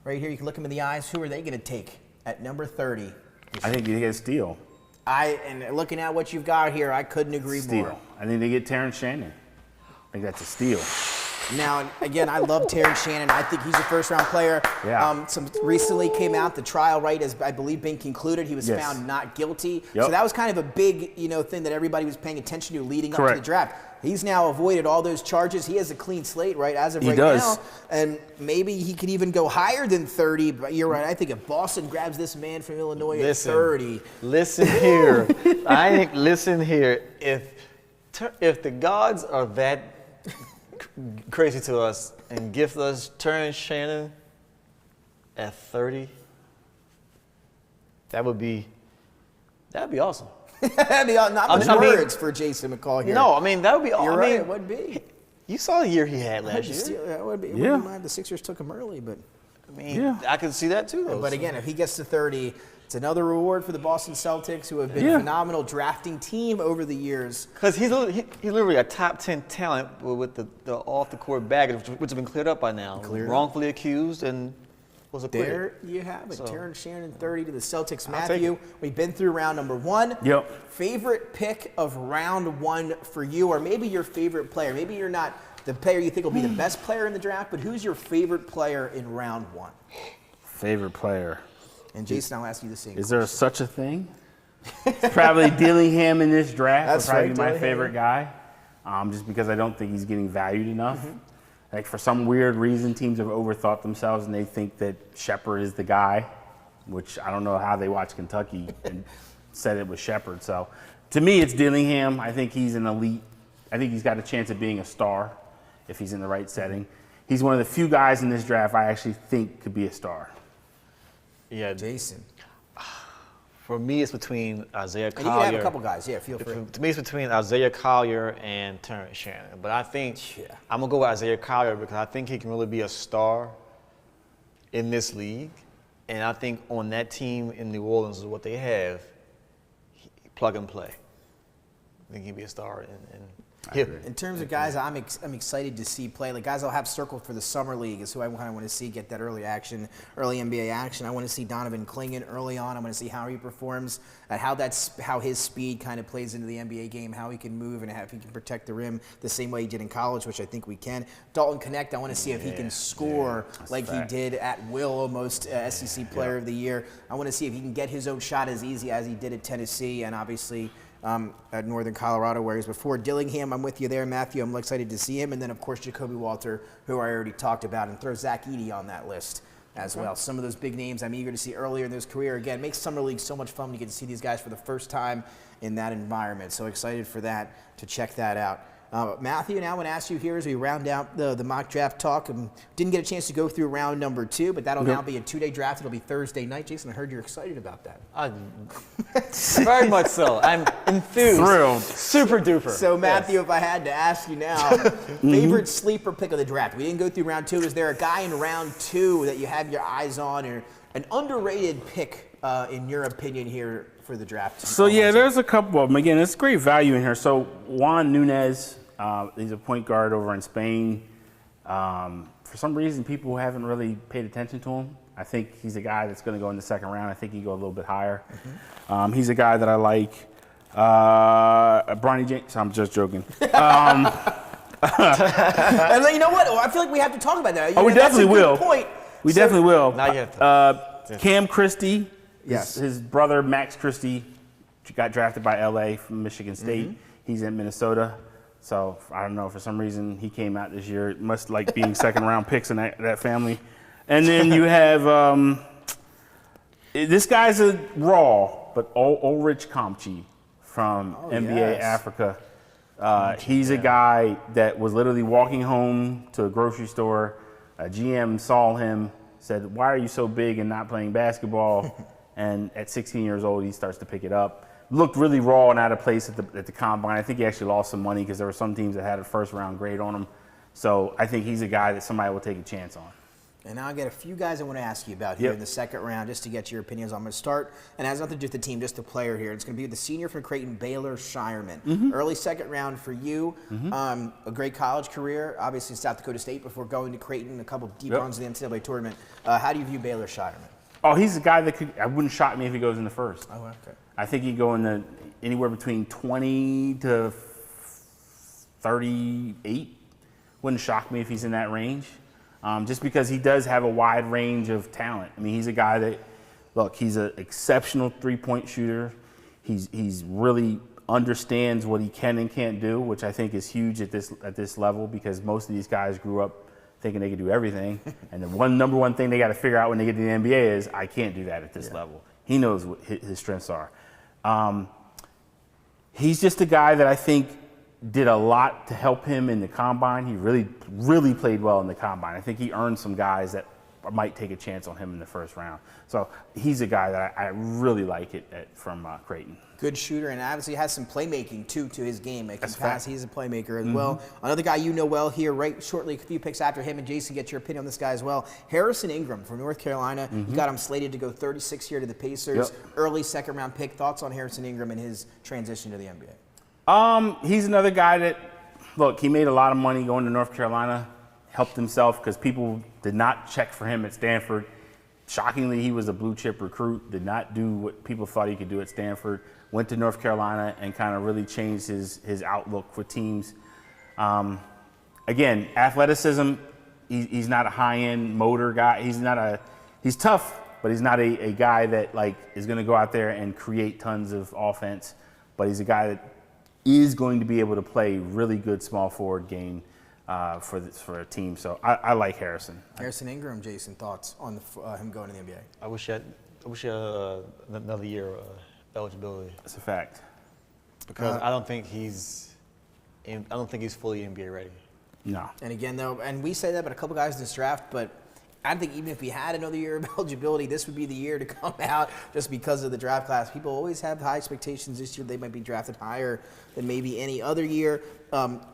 right here. You can look him in the eyes. Who are they going to take at number 30? I think you get a steal. And looking at what you've got here, I couldn't agree more. I think they get Terrence Shannon. I think that's a steal. Now, again, I love Terrence Shannon. I think he's a first-round player. Yeah. Some recently came out, the trial, right, has, I believe, been concluded. He was found not guilty. Yep. So that was kind of a big, thing that everybody was paying attention to leading up to the draft. He's now avoided all those charges. He has a clean slate, right, as of right now. And maybe he could even go higher than 30. But you're right. I think if Boston grabs this man from Illinois at 30. Listen here. Listen here. If the gods are that crazy to us and gift us Terrence Shannon at 30, that would be awesome. That'd be not much words for Jason McCall here. No, I mean that would be awesome. You're right, it would be. You saw the year he had last year. That would be. It wouldn't mind. The Sixers took him early, but I mean, I could see that too. But again, if he gets to 30, it's another reward for the Boston Celtics, who have been a phenomenal drafting team over the years. Because he's literally a top 10 talent with the off-the-court baggage, which has been cleared up by now. Wrongfully accused and was acquitted. There you have it. Terrence Shannon, 30 to the Celtics. Matthew, we've been through round number 1. Yep. Favorite pick of round 1 for you, or maybe your favorite player. Maybe you're not the player you think will be the best player in the draft, but who's your favorite player in round 1? Favorite player. And Jason, I'll ask you the same. Is there such a thing? It's probably Dillingham in this draft. That's probably my favorite guy, just because I don't think he's getting valued enough. Like for some weird reason, teams have overthought themselves and they think that Shepherd is the guy, which I don't know how they watch Kentucky and said it was Shepherd. So to me, it's Dillingham. I think he's an elite. I think he's got a chance of being a star if he's in the right setting. He's one of the few guys in this draft I actually think could be a star. Yeah, Jason. For me, it's between Isaiah Collier. And you can have a couple guys. Yeah, feel free. To me, it's between Isaiah Collier and Terrence Shannon. But I think I'm going to go with Isaiah Collier because I think he can really be a star in this league. And I think on that team in New Orleans is what they have, plug and play. I think he'd be a star. In terms of guys I'm excited to see play, like guys I'll have circled for the summer league is who I kind of want to see get that early NBA action. I want to see Donovan Clingan early on. I want to see how he performs, how his speed kind of plays into the NBA game, how he can move and if he can protect the rim the same way he did in college, which I think we can. Dalton Connect, I want to see if he can score like he did at will, almost SEC Player of the Year. I want to see if he can get his own shot as easy as he did at Tennessee and obviously at Northern Colorado, where he was before. Dillingham, I'm with you there, Matthew. I'm excited to see him. And then, of course, Jacoby Walter, who I already talked about, and throw Zach Edey on that list. as well. Some of those big names I'm eager to see earlier in his career. Again, makes Summer League so much fun when you get to see these guys for the first time in that environment. So excited for that, to check that out. Matthew, now I want to ask you here as we round out the mock draft talk. Didn't get a chance to go through round number 2, but that'll now be a 2-day draft. It'll be Thursday night. Jason, I heard you're excited about that. Very much so. I'm enthused. Thrilled. Super duper. So, Matthew, if I had to ask you now, favorite sleeper pick of the draft? We didn't go through round 2. Is there a guy in round 2 that you have your eyes on, or an underrated pick, in your opinion, here for the draft? So, yeah, there's a couple of them. Again, it's great value in here. So, Juan Nunez. He's a point guard over in Spain. For some reason, people haven't really paid attention to him. I think he's a guy that's going to go in the second round. I think he can go a little bit higher. He's a guy that I like. Bronny James. I'm just joking. And you know what? I feel like we have to talk about that. We definitely will. Point. We definitely will. Not yet. Cam Christie. Yes. His brother, Max Christie, got drafted by LA from Michigan State. He's in Minnesota. So, I don't know, for some reason, he came out this year. It must like being second-round picks in that family. And then you have, this guy's a raw, but Ulrich Kamchi from NBA Africa. He's a guy that was literally walking home to a grocery store. A GM saw him, said, "Why are you so big and not playing basketball?" And at 16 years old, he starts to pick it up. Looked really raw and out of place at the combine. I think he actually lost some money because there were some teams that had a first-round grade on him. So I think he's a guy that somebody will take a chance on. And now I got a few guys I want to ask you about here in the second round, just to get your opinions. I'm going to start, and it has nothing to do with the team, just a player here. It's going to be the senior from Creighton, Baylor Shireman. Early second round for you. A great college career, obviously in South Dakota State before going to Creighton, a couple deep runs in the NCAA tournament. How do you view Baylor Shireman? Oh, he's a guy that I wouldn't shock me if he goes in the first. Oh, okay. I think he'd go in anywhere between 20 to 38. Wouldn't shock me if he's in that range. Just because he does have a wide range of talent. I mean, he's a guy that, look, he's an exceptional three-point shooter. He's really understands what he can and can't do, which I think is huge at this level, because most of these guys grew up thinking they could do everything. And the number one thing they got to figure out when they get to the NBA is, I can't do that at this level. He knows what his strengths are. He's just a guy that I think did a lot to help him in the combine. He really, really played well in the combine. I think he earned some guys that might take a chance on him in the first round. So he's a guy that I really like from Creighton. Good shooter, and obviously has some playmaking too to his game. He's a playmaker as well. Another guy you know well here, right shortly, a few picks after him, and Jason, get your opinion on this guy as well. Harrison Ingram from North Carolina. You got him slated to go 36 here to the Pacers. Early second round pick. Thoughts on Harrison Ingram and his transition to the NBA? He's another guy that, look, he made a lot of money going to North Carolina, helped himself because people did not check for him at Stanford. Shockingly, he was a blue chip recruit, did not do what people thought he could do at Stanford, went to North Carolina and kind of really changed his outlook for teams. Again, athleticism, he's not a high-end motor guy. He's tough, but he's not a guy that is going to go out there and create tons of offense. But he's a guy that is going to be able to play really good small forward game for a team. So I like Harrison. Harrison Ingram, Jason, thoughts on him going to the NBA? I wish he had another year eligibility. That's a fact. Because I don't think he's fully NBA ready. No. And again, though, and we say that about a couple guys in this draft, but I think even if he had another year of eligibility, this would be the year to come out just because of the draft class. People always have high expectations this year. They might be drafted higher than maybe any other year.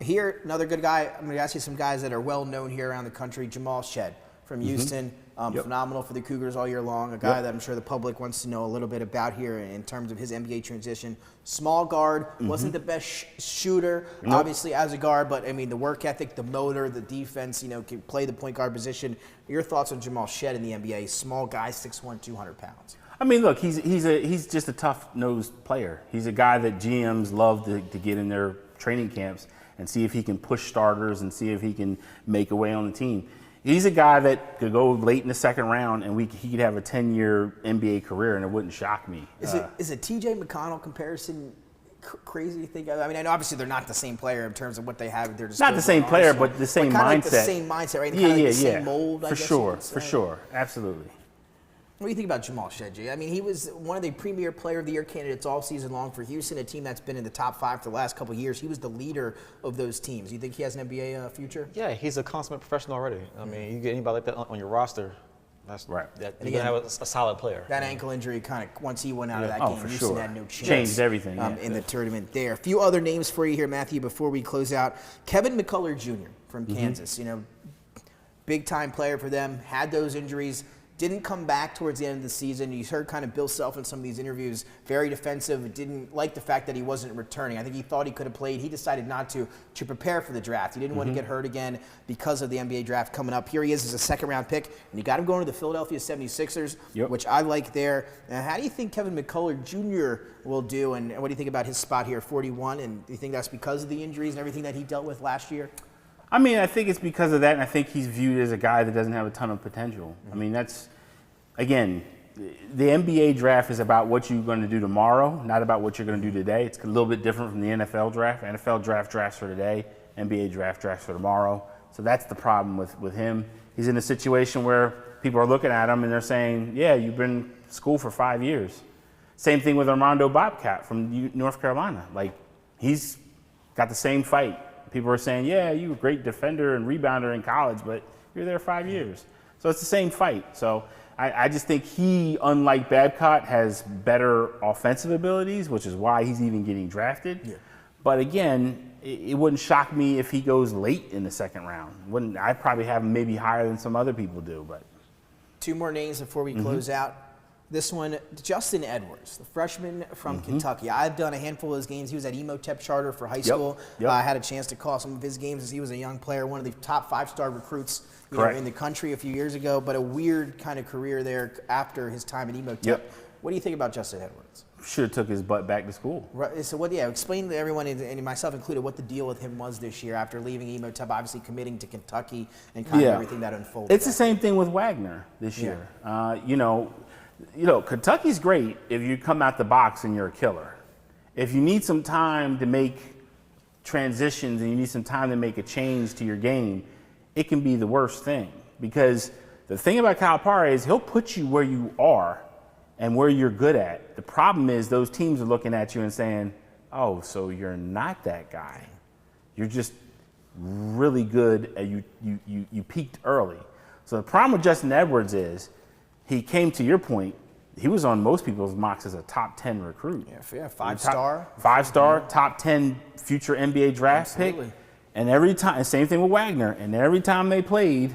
Here, another good guy. I'm going to ask you some guys that are well known here around the country. Jamal Shead from Houston. Phenomenal for the Cougars all year long. A guy that I'm sure the public wants to know a little bit about here in terms of his NBA transition. Small guard, wasn't the best shooter, obviously, as a guard, but I mean, the work ethic, the motor, the defense, can play the point guard position. Your thoughts on Jamal Shead in the NBA? Small guy, 6'1", 200 pounds. I mean, look, he's just a tough-nosed player. He's a guy that GMs love to get in their training camps and see if he can push starters and see if he can make a way on the team. He's a guy that could go late in the second round and he could have a 10-year NBA career, and it wouldn't shock me. Is a TJ McConnell comparison crazy to think of? I mean, I know obviously they're not the same player in terms of what they have at their disposal. Not the same player, but the same mindset. Like the same mindset, right? Kind of the same mold, I guess. For sure. Absolutely. What do you think about Jamal Shedji? I mean, he was one of the premier player of the year candidates all season long for Houston, a team that's been in the top 5 for the last couple of years. He was the leader of those teams. You think he has an NBA future? Yeah, he's a consummate professional already. I mean, you get anybody like that on your roster, that's right. You're going to have a solid player. That ankle injury kind of, once he went out of that game, Houston had no chance. Changed everything. In the tournament there. A few other names for you here, Matthew, before we close out. Kevin McCullough Jr. from Kansas, big-time player for them, had those injuries. Didn't come back towards the end of the season. You heard kind of Bill Self in some of these interviews, very defensive, didn't like the fact that he wasn't returning. I think he thought he could have played. He decided not to prepare for the draft. He didn't want to get hurt again because of the NBA draft coming up. Here he is as a second-round pick, and you got him going to the Philadelphia 76ers, which I like there. Now, how do you think Kevin McCullough Jr. will do, and what do you think about his spot here, 41, and do you think that's because of the injuries and everything that he dealt with last year? I mean, I think it's because of that, and I think he's viewed as a guy that doesn't have a ton of potential. I mean, that's, again, the NBA draft is about what you're going to do tomorrow, not about what you're going to do today. It's a little bit different from the NFL draft. NFL draft drafts for today, NBA draft drafts for tomorrow. So that's the problem with him. He's in a situation where people are looking at him and they're saying, yeah, you've been in school for 5 years. Same thing with Armando Bobcat from North Carolina. Like, he's got the same fight. People are saying, yeah, you were a great defender and rebounder in college, but you're there 5 years. So it's the same fight. So I just think he, unlike Babcock, has better offensive abilities, which is why he's even getting drafted. Yeah. But again, it wouldn't shock me if he goes late in the second round. I'd probably have him maybe higher than some other people do. But 2 more names before we close out. This one, Justin Edwards, the freshman from Kentucky. I've done a handful of his games. He was at Emotep Charter for high school. I had a chance to call some of his games as he was a young player, one of the top 5-star recruits in the country a few years ago, but a weird kind of career there after his time at Emotep. What do you think about Justin Edwards? Should have took his butt back to school. Right, so explain to everyone, and myself included, what the deal with him was this year after leaving Emotep, obviously committing to Kentucky and kind of everything that unfolded. It's the same thing with Wagner this year. Kentucky's great if you come out the box and you're a killer. If you need some time to make transitions and you need some time to make a change to your game, it can be the worst thing. Because the thing about Calipari is he'll put you where you are and where you're good at. The problem is those teams are looking at you and saying, oh, so you're not that guy. You're just really good and you peaked early. So the problem with Justin Edwards is he came, to your point, he was on most people's mocks as a top 10 recruit. Yeah, 5-star. 5-star, top 10 future NBA draft pick. And every time, same thing with Wagner, and every time they played,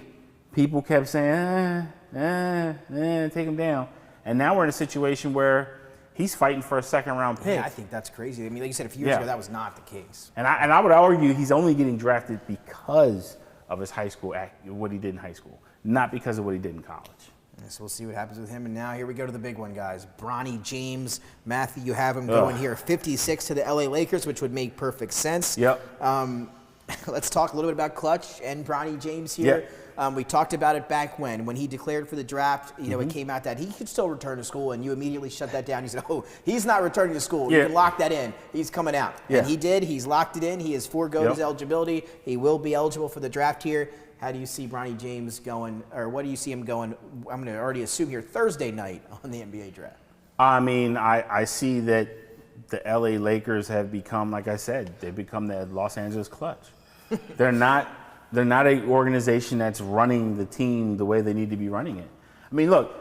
people kept saying, take him down. And now we're in a situation where he's fighting for a second-round pick. Yeah, I think that's crazy. I mean, like you said, a few years ago, that was not the case. And I would argue he's only getting drafted because of his high school what he did in high school, not because of what he did in college. So we'll see what happens with him. And now here we go to the big one, guys. Bronny James. Matthew, you have him going here 56 to the LA Lakers, which would make perfect sense. Let's talk a little bit about Clutch and Bronny James here. We talked about it back when he declared for the draft. It came out that he could still return to school, and you immediately shut that down. You said, oh, he's not returning to school. You can lock that in. He's coming out. And he did. He's locked it in. He has foregoed his eligibility. He will be eligible for the draft here. How do you see Bronny James going, or what do you see him going, I'm going to already assume here, Thursday night on the NBA draft? I mean, I see that the LA Lakers have become, like I said, they've become the Los Angeles Clutch. They're not an organization that's running the team the way they need to be running it. I mean, look,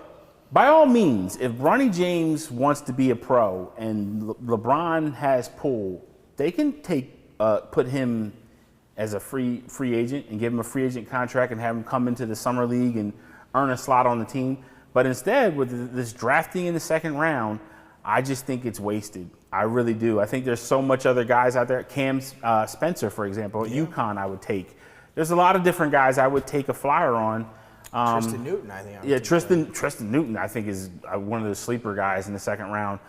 by all means, if Bronny James wants to be a pro and LeBron has pull, they can put him as a free agent and give him a free agent contract and have him come into the summer league and earn a slot on the team. But instead, with this drafting in the second round, I just think it's wasted. I really do. I think there's so much other guys out there. Cam Spencer, for example, at UConn I would take. There's a lot of different guys I would take a flyer on. Tristan Newton, I think. Tristan Newton, I think, is one of the sleeper guys in the second round.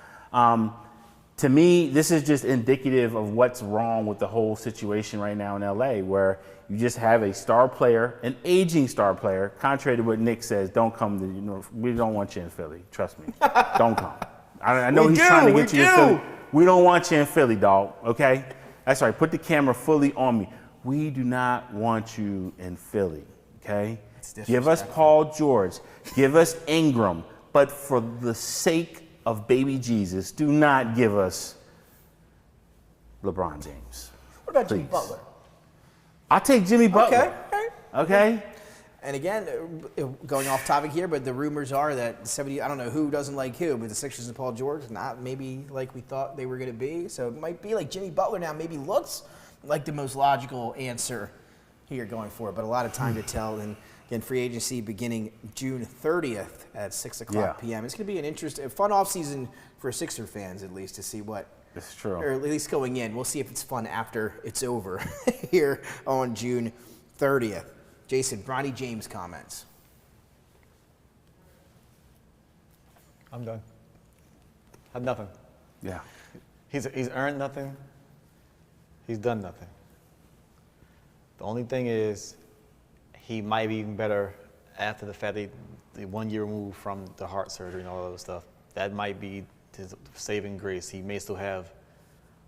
To me, this is just indicative of what's wrong with the whole situation right now in LA, where you just have a star player, an aging star player, contrary to what Nick says, don't come to, we don't want you in Philly. Trust me. Don't come. I know he's trying to get you in Philly. We don't want you in Philly, dog, okay? That's right, put the camera fully on me. We do not want you in Philly, okay? Give us Paul George, give us Ingram, but for the sake of baby Jesus, do not give us LeBron James. What about Please. Jimmy Butler? I'll take Jimmy Butler. Okay? And again, going off topic here, but the rumors are that I don't know who doesn't like who, but the Sixers and Paul George, not maybe like we thought they were going to be. So it might be like Jimmy Butler now maybe looks like the most logical answer here going forward, but a lot of time to tell. And again, free agency beginning June 30th at 6 o'clock p.m. It's going to be a fun offseason for Sixer fans, at least, to see what. It's true. Or at least going in. We'll see if it's fun after it's over here on June 30th. Jason, Bronny James comments. I'm done. Have nothing. Yeah. He's earned nothing. He's done nothing. The only thing is, he might be even better after the fact the 1 year removed from the heart surgery and all that other stuff. That might be his saving grace. He may still have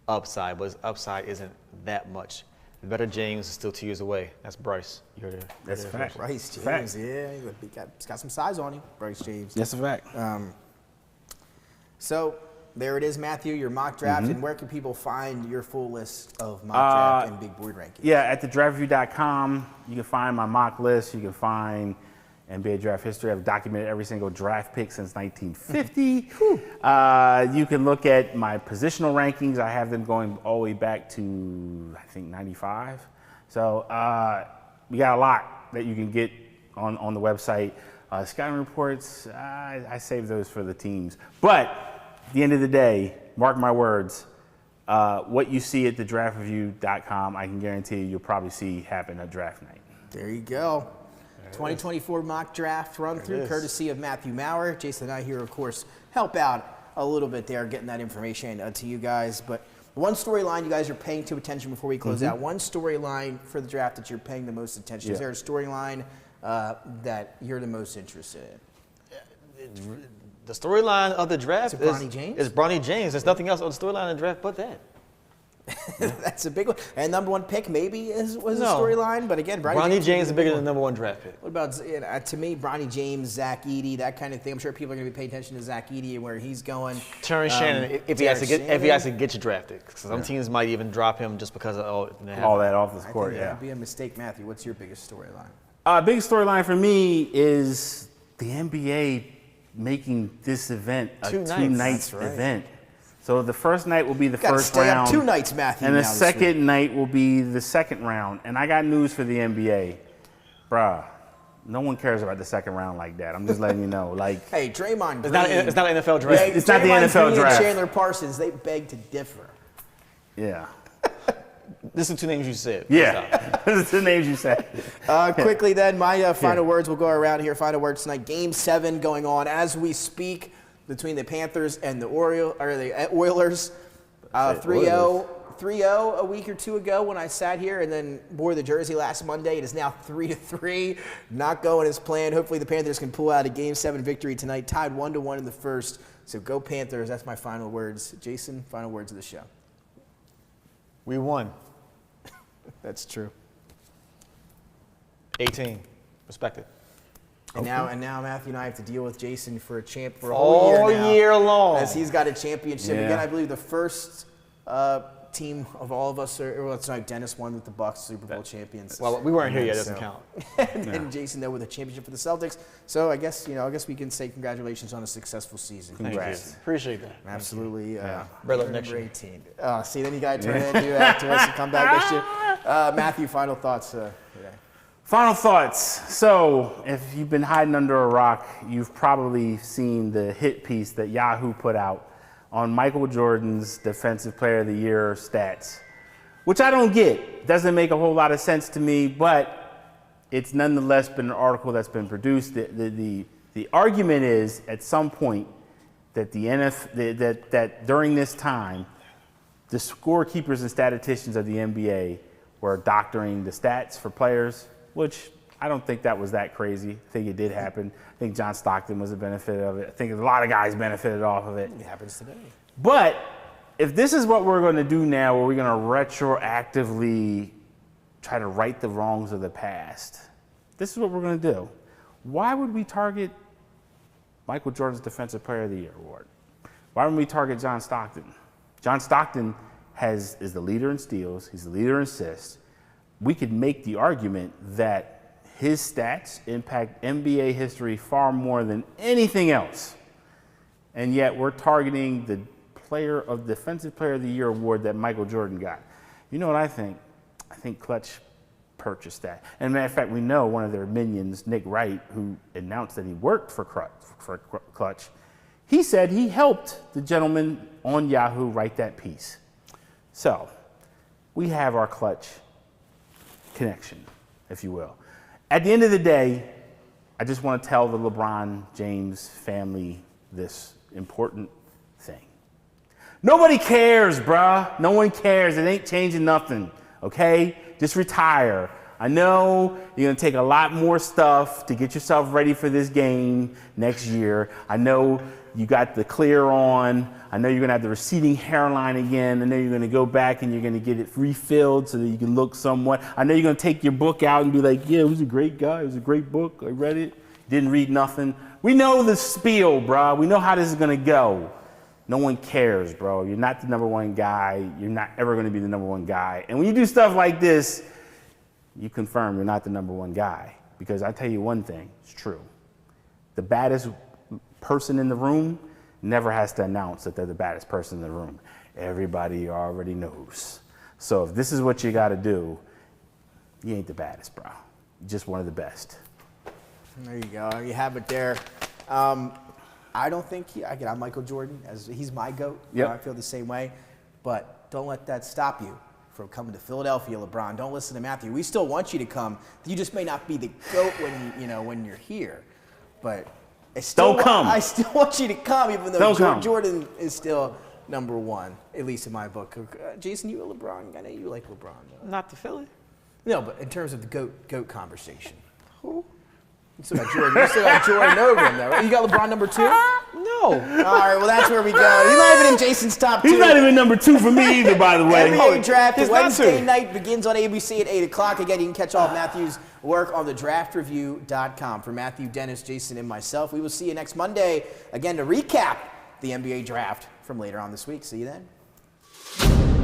upside, but his upside isn't that much. The better James is still 2 years away. That's Bryce. You heard it. That's a fact. Bryce James, Fact. yeah, he's got some size on him, Bryce James. That's a fact. So there it is, Matthew, your mock draft. And where can people find your full list of mock draft and big board rankings? Yeah, at thedraftreview.com, you can find my mock list. You can find NBA draft history. I've documented every single draft pick since 1950. You can look at my positional rankings. I have them going all the way back to, I think, 95. So we got a lot that you can get on the website. Scouting reports, I save those for the teams. But at the end of the day, mark my words, what you see at thedraftreview.com, I can guarantee you'll probably see happen at draft night. There you go. 2024 mock draft run through, courtesy of Matthew Maurer. Jason and I here, of course, help out a little bit there, getting that information to you guys. But one storyline you guys are paying to attention before we close out. One storyline for the draft that you're paying the most attention. Is there a storyline that you're the most interested in? The storyline of the draft is Bronny James. Is Bronny James. There's nothing else on the storyline of the draft but that. That's a big one. And number one pick maybe was a storyline, but again, Bronny James is bigger than the number one draft pick. What about, to me, Bronny James, Zach Edey, that kind of thing? I'm sure people are going to be paying attention to Zach Edey and where he's going. Terrence Shannon, if he has to get you drafted. Some teams might even drop him just because of all that off the court. That would be a mistake, Matthew. What's your biggest storyline? Biggest storyline for me is the NBA making this event a two-night event. So the first night will be the first round. Up 2 nights, Matthew. And the second night will be the second round. And I got news for the NBA. Bruh, no one cares about the second round like that. I'm just letting you know. Like, hey, Draymond Green. It's not an NFL draft. It's not the NFL Green draft. And Chandler Parsons, they beg to differ. Yeah. This is 2 names you said. Yeah. This is the names you said. Quickly then, my final words will go around here. Final words tonight. Game 7 going on as we speak between the Panthers and the Oilers. 3-0 a week or two ago when I sat here and then wore the jersey last Monday. It is now 3-3. Not going as planned. Hopefully the Panthers can pull out a Game 7 victory tonight. Tied 1-1 in the first. So go Panthers. That's my final words. Jason, final words of the show. We won. That's true. 18. Respect it. And now Matthew and I have to deal with Jason for a whole year now, year long, as he's got a championship. Yeah. Again, I believe the first team of all of us, it's like Dennis won with the Bucks, Super Bowl champions. Well, we weren't here yet. It doesn't count. And Jason though with a championship for the Celtics. So I guess we can say congratulations on a successful season. Congrats. Appreciate that. Absolutely. Better next year. 18. See, then you got to turn it into that to us and come back next year. Matthew, final thoughts today. Final thoughts. So, if you've been hiding under a rock, you've probably seen the hit piece that Yahoo put out on Michael Jordan's Defensive Player of the Year stats, which I don't get. Doesn't make a whole lot of sense to me, but it's nonetheless been an article that's been produced. The argument is at some point that that during this time, the scorekeepers and statisticians of the NBA were doctoring the stats for players, which I don't think that was that crazy. I think it did happen. I think John Stockton was a benefit of it. I think a lot of guys benefited off of it. It happens today. But if this is what we're going to do now, where we're going to retroactively try to right the wrongs of the past, this is what we're going to do. Why would we target Michael Jordan's Defensive Player of the Year award? Why wouldn't we target John Stockton? John Stockton is the leader in steals. He's the leader in assists. We could make the argument that his stats impact NBA history far more than anything else. And yet we're targeting the Defensive Player of the Year award that Michael Jordan got. You know what I think? I think Clutch purchased that. And matter of fact, we know one of their minions, Nick Wright, who announced that he worked for Clutch, he said he helped the gentleman on Yahoo write that piece. So we have our Clutch connection, if you will. At the end of the day, I just want to tell the LeBron James family this important thing. Nobody cares, bruh. No one cares. It ain't changing nothing, okay? Just retire. I know you're going to take a lot more stuff to get yourself ready for this game next year. I know you got the clear on. I know you're going to have the receding hairline again. I know you're going to go back and you're going to get it refilled so that you can look somewhat. I know you're going to take your book out and be like, yeah, it was a great guy. It was a great book. I read it. Didn't read nothing. We know the spiel, bro. We know how this is going to go. No one cares, bro. You're not the number one guy. You're not ever going to be the number one guy. And when you do stuff like this, you confirm you're not the number one guy. Because I tell you one thing, it's true. The baddest person in the room never has to announce that they're the baddest person in the room. Everybody already knows. So if this is what you got to do, you ain't the baddest, bro. You're just one of the best. There you go. You have it there. I don't think I'm Michael Jordan, as he's my GOAT. Yep. I feel the same way. But don't let that stop you from coming to Philadelphia, LeBron. Don't listen to Matthew. We still want you to come. You just may not be the GOAT when you're here. But I still want you to come, even though Jordan is still number one, at least in my book. Jason, you a LeBron? I know you like LeBron. Though. Not the Philly. No, but in terms of the GOAT conversation. Who? You still got Jordan. You still got Jordan over him, though, right? You got LeBron number 2? No. All right, well, that's where we go. He's not even in Jason's top 2. He's not even number 2 for me either, by the way. NBA Draft Wednesday night begins on ABC at 8 o'clock. Again, you can catch all of Matthew's work on thedraftreview.com. For Matthew, Dennis, Jason, and myself, we will see you next Monday, again, to recap the NBA Draft from later on this week. See you then.